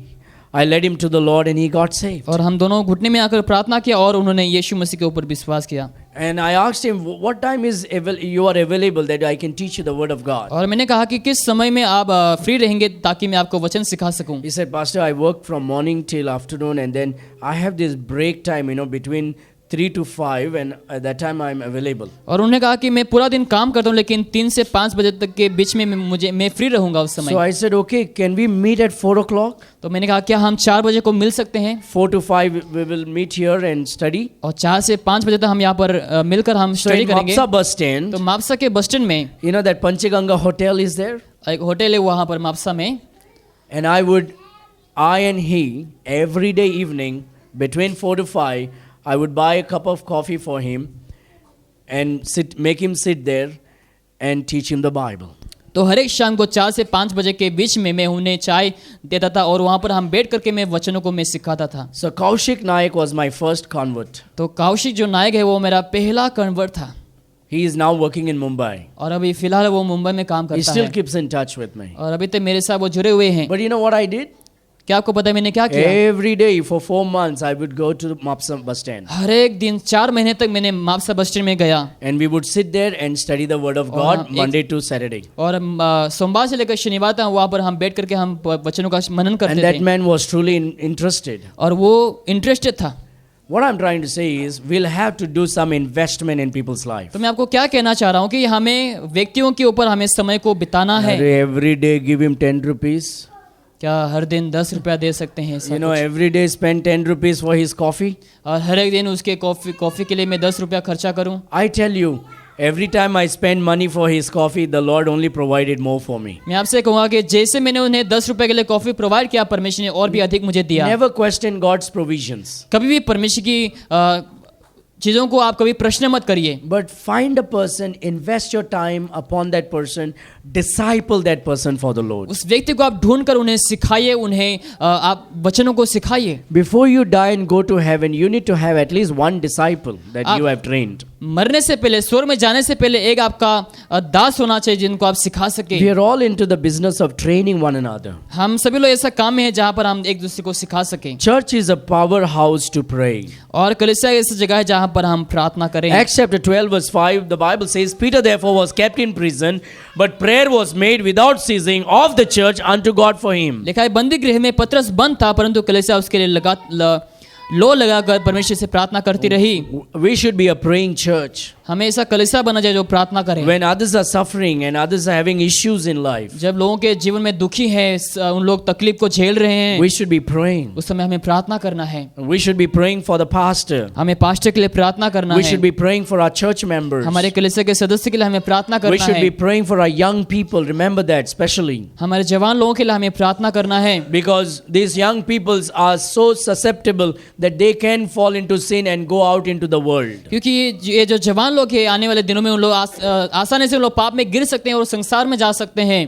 I led him to the Lord and he got saved. और हम दोनों घुटने में आकर प्रार्थना किया और उन्होंने यीशु मसीह के ऊपर विश्वास किया। And I asked him, what time you are available that I can teach you the word of God? और मैंने कहा कि किस समय में आप फ्री रहेंगे ताकि मैं आपको वचन सिखा सकूं। He said, Pastor, I work from morning till afternoon and then I have this break time, between 3 to 5 and at that time I'm available. और उन्होंने कहा कि मैं पूरा दिन काम करता हूँ, लेकिन 3 से 5 बजे तक के बीच में मैं फ्री रहूंगा उस So समय। I said, okay, can we meet at 4 o'clock? तो मैंने कहा क्या हम 4 बजे को मिल सकते हैं? 4 to 5 we will meet here and study. और 4 से 5 बजे तक हम यहाँ पर मिलकर हम So स्टडी in करेंगे। Mapsa bus stand, तो मापसा के बस स्टैंड में that Panchaganga hotel is there. एक होटल है वहाँ पर मापसा में, And I and he, every day evening, between 4 to 5, I would buy a cup of coffee for him and make him sit there and teach him the Bible. तो हर एक शाम को 4 से 5 बजे के बीच में मैं उन्हें चाय देता था और वहाँ पर हम बैठ करके मैं वचनों को मैं सिखाता था। So Kaushik Naik was my first convert. तो कौशिक जो नायक है वो मेरा पहला कन्वर्ट था, He is now working in Mumbai. और अभी फिलहाल वो मुंबई में काम He करता still है, keeps in touch with me. और अभी तक मेरे साथ वो जुड़े हुए हैं। But you know what I did? क्या आपको पता है मैंने क्या किया? Every day for 4 months I would go to the Mapsa bus stand. हर एक दिन 4 महीने तक मैंने मापसा बस स्टैंड में गया, And we would sit there and study the word of God Monday to Saturday. और सोमवार से लेकर शनिवार तक वहाँ पर हम बैठ करके हम वचनों का मनन And करते that थे, man was truly interested. और वो इंटरेस्टेड था। What I'm trying to say is we'll have to do some investment in people's life. तो मैं आपको क्या कहना चाह रहा हूँ कि हमें व्यक्तियों के ऊपर हमें समय को बिताना है। Every day give him 10 rupees. क्या हर दिन 10 रुपया दे सकते हैं ऐसा कुछ? Every day spend 10 rupees for his coffee. और हर एक दिन उसके कॉफी के लिए मैं 10 रुपया खर्चा करूं? I tell you, every time I spend money for his coffee, the Lord only provided more for me. मैं आपसे कहूँगा कि जैसे मैंने उन्हें 10 रुपए के लिए कॉफी प्रोवाइड किया, परमेश्वर ने और भी अधिक मुझे दिया। Never question God's provisions. कभी भी परमेश्वर की चीज़ों को आप कभी प्रश्न मत करिए, but find a person, invest your time upon that person, disciple that person for the Lord. उस व्यक्ति को आप ढूंढ कर उन्हें सिखाइए, उन्हें आप वचनों को सिखाइए। Before you die and go to heaven, you need to have at least one disciple that you have trained. मरने से पहले, स्वर्ग में जाने से पहले एक आपका दास होना चाहिए जिनको आप सिखा सके। We are all into the business of training one another. हम सभी लोग ऐसा काम में है जहाँ पर हम एक दूसरे को सिखा सकें। Church is a powerhouse to pray. और कलीसिया ऐसी जगह है जहाँ पर हम प्रार्थना करें। Acts chapter 12 verse 5, the Bible says, Peter therefore was kept in prison, but prayer was made without ceasing of the church unto God for him. लिखा है बंदी गृह में पतरस बंद था, परंतु कलीसिया उसके लिए लो लगाकर परमेश्वर से प्रार्थना करती रही। We should be a praying church. हमें ऐसा कलीसिया बना जाए जो प्रार्थना करे। When others are suffering and others are having issues in life, जब लोगों के जीवन में दुखी हैं, उन लोग तकलीफ को झेल रहे हैं, we should be praying. उस समय हमें प्रार्थना करना है। We should be praying for the pastor. हमें पास्टर के लिए प्रार्थना करना We है। should be praying for our church members. हमारे कलीसिया के सदस्य के लिए हमें प्रार्थना We करना should है। be praying for our young people. Remember that especially. हमारे जवान लोगों के लिए हमें प्रार्थना करना है। Because these young peoples are so susceptible that they can fall into sin and go out into the world. क्योंकि ये जो जवान लोग हैं, आने वाले दिनों में उन लोग आसानी से उन लोग पाप में गिर सकते हैं और संसार में जा सकते हैं।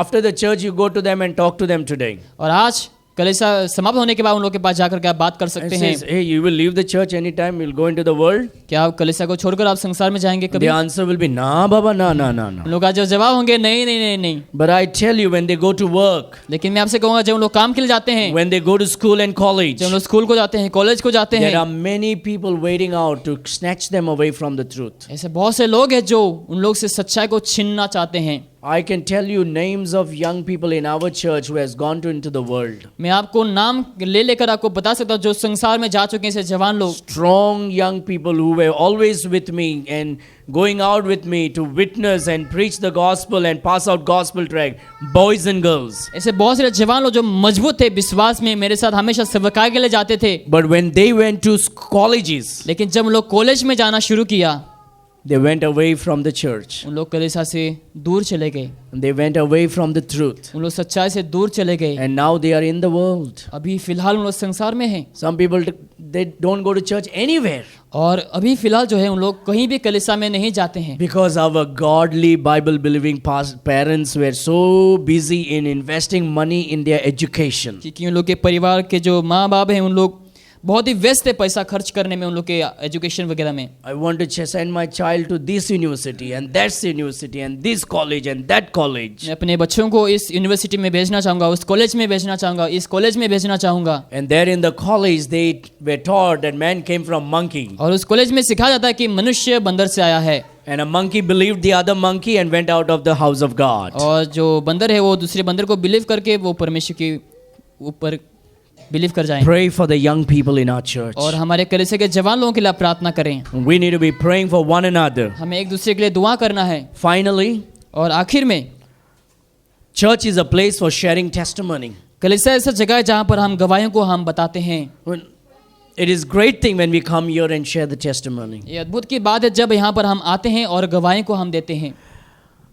After the church, you go to them and talk to them today. और आज कलीसिया समाप्त होने के बाद उन लोग के पास जाकर के आप बात कर And सकते हैं। says, hey, you will leave the church anytime, you'll go into the world. क्या आप कलीसिया को छोड़कर आप संसार में जाएंगे कभी? The answer will be, nah, Baba, nah, nah, nah, nah. उन लोग का जो जवाब होंगे नहीं नहीं नहीं नहीं। But I tell you, when they go to work, लेकिन मैं आपसे कहूंगा जब उन लोग काम के लिए जाते हैं, when they go to school and college, जब उन लोग स्कूल को जाते हैं, कॉलेज को जाते there हैं, are many people waiting out to snatch them away from the truth. ऐसे बहुत से लोग हैं जो उन लोग से सच्चाई को छीनना चाहते हैं। I can tell you names of young people in our church who has gone into the world. मैं आपको नाम ले लेकर आपको बता सकता हूँ जो संसार में जा चुके हैं ऐसे जवान लोग। Strong young people who were always with me and going out with me to witness and preach the gospel and pass out gospel tract, boys and girls. ऐसे बहुत सारे जवान लोग जो मजबूत थे विश्वास में, मेरे साथ हमेशा सेवकाई के लिए जाते थे। But when they went to colleges, लेकिन जब उन लोग कॉलेज में जाना शुरू किया, they went away from the church. उन लोग कलीसिया से दूर चले गए, They went away from the truth. उन लोग सच्चाई से दूर चले गए। And now they are in the world. अभी फिलहाल उन लोग संसार में हैं। Some people, they don't go to church anywhere. और अभी फिलहाल जो है उन लोग कहीं भी कलीसिया में नहीं जाते हैं। Because our godly Bible believing parents were so busy in investing money in their education. क्योंकि उन लोग के परिवार के जो माँ बाप हैं उन लोग बहुत ही व्यस्त है पैसा खर्च करने में, उन लोग के एजुकेशन वगैरह में। I want to send my child to this university and that university and this college and that college. मैं अपने बच्चों को इस यूनिवर्सिटी में भेजना चाहूँगा, उस कॉलेज में भेजना चाहूँगा, इस कॉलेज में भेजना चाहूँगा। And there in the college they were taught that man came from monkey. और उस कॉलेज में सिखाया जाता है कि मनुष्य बंदर से आया है। And a monkey believed the other monkey and went out of the house of God. और जो बंदर है वो दूसरे बंदर को बिलीव करके वो परमेश्वर के ऊपर बिलीव कर जाएं। Pray for the young people in our church. और हमारे कलीसिया के जवान लोगों के लिए आप प्रार्थना करें। We need to be praying for one another. हमें एक दूसरे के लिए दुआ करना है। Finally, और आखिर में church is a place for sharing testimony. कलीसिया ऐसा जगह है जहाँ पर हम गवाहियों को हम बताते हैं। It is great thing when we come here and share the testimony. ये अद्भुत की बात है जब यहाँ पर हम आते हैं और गवाहियों को हम देते हैं।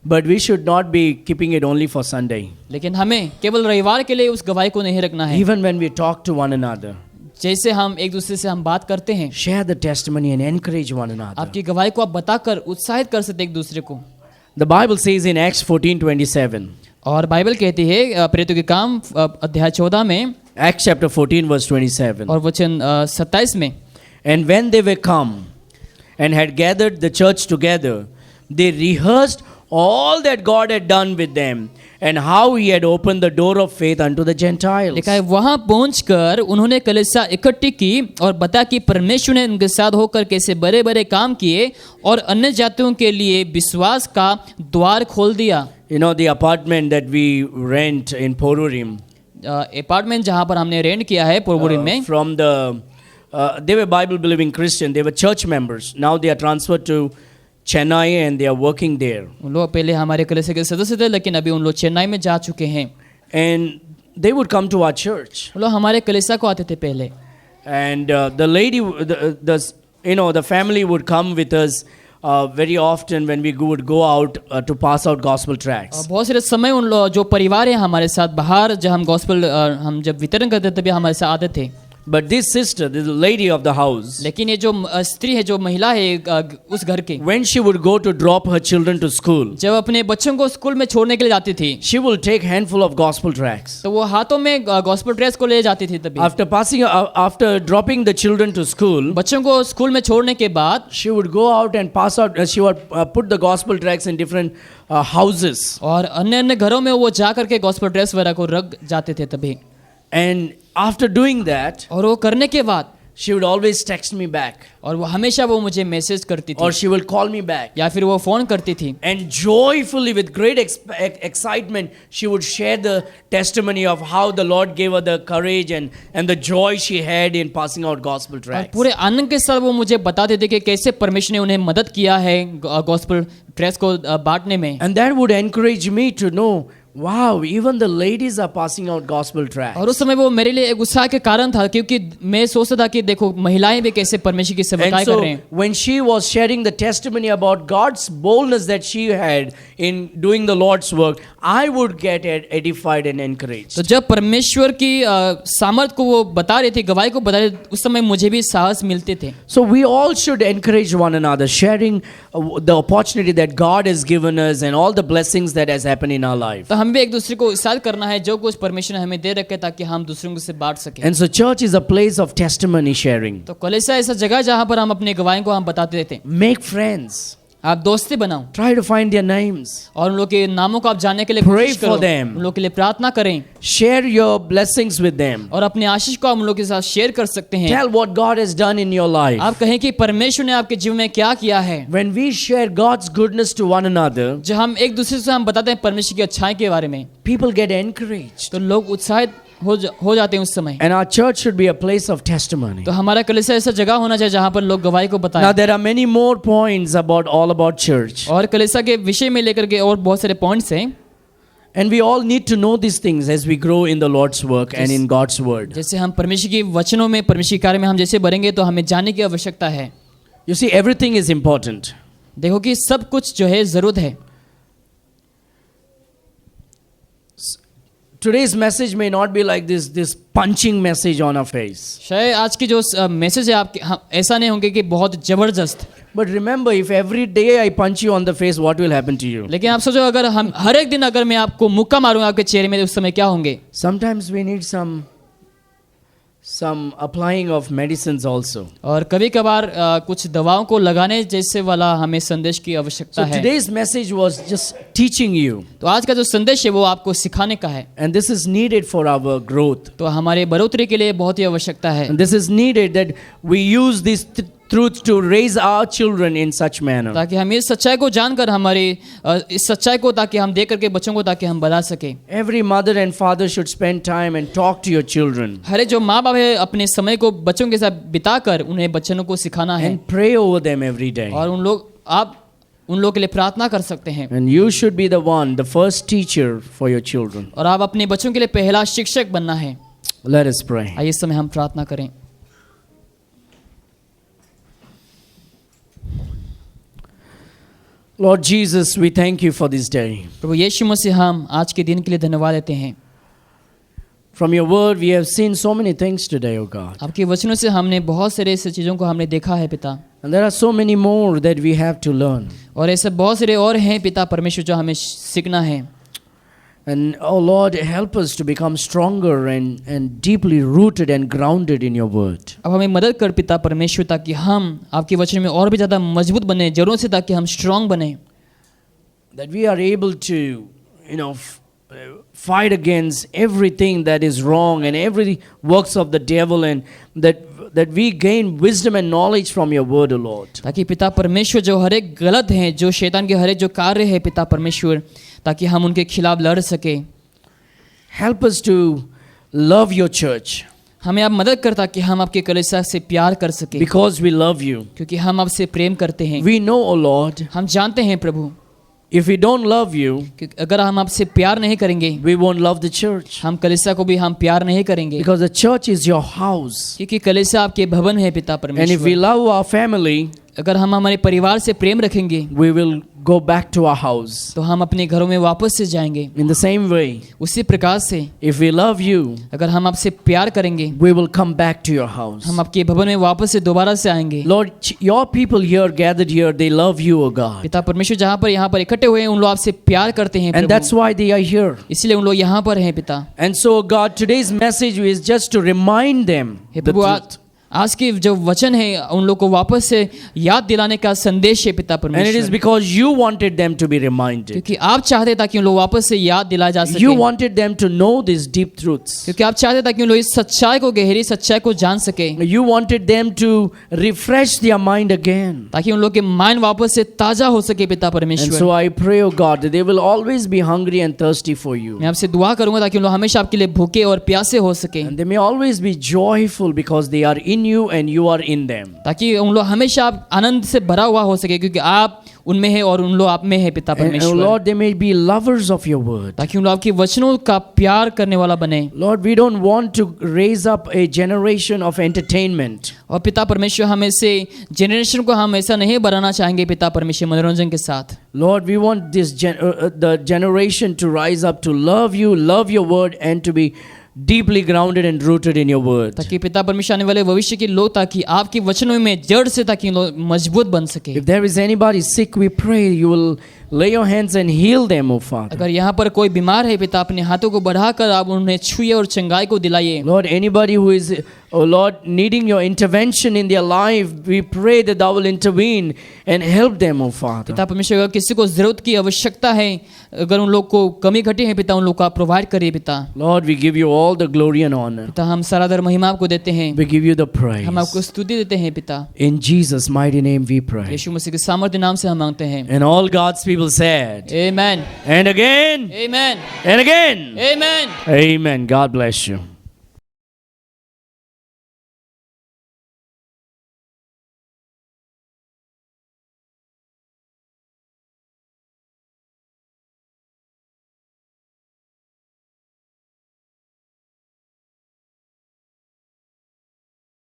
But we should not be keeping it only for Sunday. लेकिन हमें केवल रविवार के लिए उस गवाही को नहीं रखना है। Even when we talk to one another, जैसे हम एक दूसरे से हम बात करते हैं, share the testimony and encourage one another. आपकी गवाही को आप बताकर उत्साहित कर सकते एक दूसरे को। The Bible says in Acts 14:27. और बाइबल कहती है प्रेरितों के काम अध्याय 14 में, Acts chapter 14 verse 27. और वचन 27 में, And when they were come and had gathered the church together, they rehearsed all that God had done with them and how he had opened the door of faith unto the Gentiles. लिखा है वहां पहुंचकर उन्होंने कलीसिया इकट्ठी की और बता कि परमेश्वर ने उनके साथ होकर कैसे बड़े बड़े काम किए और अन्य जातियों के लिए विश्वास का द्वार खोल दिया। You know, the apartment that we rent in Porurim, apartment जहां पर हमने रेंट किया है पोरबोरिम में, from the they were Bible believing Christian, they were church members. Now they are transferred to Chennai and they are working there. उन लोग पहले हमारे कलीसिया के सदस्य थे लेकिन अभी उन लोग चेन्नई में जा चुके हैं। And they would come to our church. उन लोग हमारे कलीसिया को आते थे पहले। And the lady, the family would come with us very often when we would go out to pass out gospel tracts. बहुत सारे समय उन लोग जो परिवार है हमारे साथ बाहर जब हम गॉस्पेल हम जब वितरण करते तभी हमारे साथ आते थे। But this sister, this lady of the house, लेकिन ये जो स्त्री है, जो महिला है उस घर की, when she would go to drop her children to school, जब अपने बच्चों को स्कूल में छोड़ने के लिए जाती थी, she will take handful of gospel tracts. तो वो हाथों में गॉस्पेल ट्रैक्ट्स को ले जाती थी. तभी After dropping the children to school, बच्चों को स्कूल में छोड़ने के बाद she would go out and pass out. She would put the gospel tracts in different houses. और अन्य घरों में वो जा करके गॉस्पेल ट्रैक्ट्स वगैरह को रख जाते थे तभी. And after doing that, और वो करने के बाद she would always text me back, और वो हमेशा वो मुझे मैसेज करती थी, or she will call me back. या फिर वो फोन करती थी. And joyfully, with great excitement, she would share the testimony of how the Lord gave her the courage and the joy she had in passing out gospel और tracts. पूरे आनंद के साथ वो मुझे बताते थे कि कैसे परमेश्वर ने उन्हें मदद किया है गॉस्पेल ट्रैक्ट्स को बांटने में. And that would encourage me to know, wow, even the ladies are passing out gospel tracts. और उस समय वो मेरे लिए एक उत्साह के कारण था, क्योंकि मैं सोचता था कि देखो महिलाएं भी कैसे परमेश्वर की सेवकाई And कर so रहे हैं. when she was sharing the testimony about God's boldness that she had in doing the Lord's work, I would get edified and encouraged. तो जब परमेश्वर की सामर्थ को वो बता रही थी, गवाही को बता रही थी, उस समय मुझे भी साहस मिलते थे. So we all should encourage one another, sharing the opportunity that God has given us and all the blessings that has happened in our life. तो हम भी एक दूसरे को उत्साहित करना है जो कुछ परमेश्वर ने हमें दे रखे, ताकि हम दूसरों से बांट सकें. And so church is a place of testimony sharing. तो कलीसिया ऐसा जगह है जहाँ पर हम अपने गवाही को हम बताते रहते हैं. Make friends. आप दोस्ती बनाओ, Try to find their names. और उन लोग के नामों को आप जानने के लिए Pray कोशिश for करो, them. उन लोग के लिए प्रार्थना करें, Share your blessings with them. और अपने आशीष को आप उन लोग के साथ शेयर कर सकते हैं. Tell what God has done in your life. आप कहें कि परमेश्वर ने आपके जीवन में क्या किया है. When we share God's goodness to one another, जब हम एक दूसरे से हम बताते हैं परमेश्वर की अच्छाई के बारे में, people get encouraged. तो लोग उत्साहित हो जाते हैं उस समय. And our church should be a place of testimony. तो हमारा कलीसिया ऐसा जगह होना चाहिए जहाँ पर लोग गवाही को Now बताएं. there are many more points all about church. और कलीसिया के विषय में लेकर के और बहुत सारे पॉइंट्स हैं. And we all need to know these things as we grow in the Lord's work and in God's word. जैसे हम परमेश्वर की वचनों में, परमेश्वर के कार्य में हम जैसे बढ़ेंगे, तो हमें जानने की आवश्यकता है. You see, everything is important. देखो कि सब कुछ जो है जरूरत है. Today's message may not be like this punching message on our face. शायद आज की जो मैसेज है आपके ऐसा नहीं होंगे कि बहुत जबरदस्त. But remember, if every day I punch you on the face, what will happen to you? लेकिन आप सोचो, अगर हम हर एक दिन अगर मैं आपको मुक्का मारूंगा आपके चेहरे में, तो उस समय क्या होंगे. Sometimes we need some applying of medicines also. और कभी कभार कुछ दवाओं को लगाने जैसे वाला हमें संदेश की आवश्यकता So है. today's message was just teaching you. तो आज का जो संदेश है वो आपको सिखाने का है. And this is needed for our growth. तो हमारे बढ़ोतरी के लिए बहुत ही आवश्यकता है. And this is needed that we use this truth to raise our children in such manner. ताकि हम इस सच्चाई को जानकर हमारी इस सच्चाई को ताकि हम दे करके बच्चों को ताकि हम बता सके. Every mother and father should spend time and talk to your children. हर एक जो माँ बाप है अपने समय को बच्चों के साथ बिताकर उन्हें बच्चों को सिखाना है. And pray over them every day. और आप उन लोगों के लिए प्रार्थना कर सकते हैं. And you should be the one, the first teacher for your children. और आप अपने बच्चों के लिए पहला शिक्षक बनना है. Let us pray. आइए इस समय हम प्रार्थना करें. Lord Jesus, we thank you for this day. प्रभु यीशु मसीह, हम आज के दिन के लिए धन्यवाद देते हैं. From your word we have seen so many things today, O God. आपके वचनों से हमने बहुत सारे ऐसे चीज़ों को हमने देखा है पिता. And there are so many more that we have to learn. और ऐसे बहुत सारे और हैं पिता परमेश्वर जो हमें सीखना है. And oh Lord, help us to become stronger and deeply rooted and grounded in your word. अब हमें मदद कर पिता परमेश्वर, ताकि हम आपके वचन में और भी ज़्यादा मजबूत बने, जड़ों से, ताकि हम स्ट्रांग बने. That we are able to, fight against everything that is wrong and every works of the devil, and that we gain wisdom and knowledge from your word, O Lord. ताकि पिता परमेश्वर जो हर एक गलत है, जो शैतान के हर एक जो कार्य है पिता परमेश्वर, ताकि हम उनके खिलाफ लड़ सके. Help us to love your church. हमें आप मदद कर ताकि हम आपके कलीसिया से प्यार कर सके. Because we love you. क्योंकि हम आपसे प्रेम करते हैं. We know, O Lord, हम जानते हैं प्रभु, if we don't love you, कि अगर हम आपसे प्यार नहीं करेंगे, we won't love the church. हम कलीसिया को भी हम प्यार नहीं करेंगे. Because the church is your house. क्योंकि कलीसिया आपके भवन है पिता And if we परमेश्वर. love our family, अगर हम हमारे परिवार से प्रेम रखेंगे, we will go back to our house. तो हम अपने घरों में वापस से जाएंगे। In the same way, उसी प्रकार से if we love you, अगर हम आपसे प्यार करेंगे, we will come back to your house. हम आपके भवन में वापस से दोबारा से आएंगे। Lord, your people here gathered here, they love you, O God. पिता परमेश्वर जहाँ पर यहाँ पर इकट्ठे हुए हैं, उन लोग आपसे प्यार करते हैं And that's Prabhu, why they are here. इसलिए उन लोग यहाँ पर हैं पिता। And so, God, today's message is just to remind them hey the Prabhu, truth. आज के जो वचन है उन लोग को वापस से याद दिलाने का संदेश है पिता And it is परमेश्वर, because you wanted them to be reminded. क्योंकि आप चाहते ताकि उन लोग वापस से याद दिलाया जा You सके, wanted them to know these deep truths. क्योंकि आप चाहते ताकि उन लोग इस सच्चाई को, गहरी सच्चाई को जान सके, You wanted them to refresh their mind again. ताकि उन लोग के माइंड वापस से ताजा हो सके पिता And परमेश्वर। so I pray, O God, that they will always be hungry and thirsty for you. मैं आपसे दुआ करूंगा ताकि उन लोग हमेशा आपके लिए भूखे और प्यासे हो सके, And they may always be joyful because they are in you and you are in them. ताकि उन लोग हमेशा आप आनंद से भरा हुआ हो सके, क्योंकि आप उनमें है और उन लोग आप में है पिता And परमेश्वर। Lord, they may be lovers of your word. ताकि उन लोग आपके वचनों का प्यार करने वाला बने। Lord, we don't want to raise up a generation of entertainment. और पिता परमेश्वर, हम ऐसे जनरेशन को हम ऐसा नहीं बनाना चाहेंगे पिता परमेश्वर मनोरंजन के साथ। Lord, we want this the generation to rise up to love you, love your word, and to be deeply grounded and rooted in your word. ताकि पिता परमेश्वर आने वाले भविष्य के लोग ताकि आपके वचनों में जड़ से ताकि लोग मजबूत बन सके। If there is anybody sick, we pray you will lay your hands and heal them, O Father. अगर यहाँ पर कोई बीमार है पिता, अपने हाथों को बढ़ाकर आप उन्हें छुए और चंगाई को दिलाइए। Lord, anybody who is, oh Lord, needing your intervention in their life, we pray that thou will intervene and help them, O Father. पिता परमेश्वर, अगर किसी को जरूरत की आवश्यकता है, अगर उन लोग को कमी घटी है पिता, उन लोग को आप प्रोवाइड करिए पिता। Lord, we give you all the glory and honor. पिता, हम सारादर महिमा आपको देते हैं, We give you the praise. हम आपको स्तुति देते हैं पिता। In Jesus' mighty name we pray. यीशु मसीह के सामर्थ्य नाम से हम मांगते हैं। And all God's people said, Amen. and again, Amen. and again, Amen. amen. God bless you.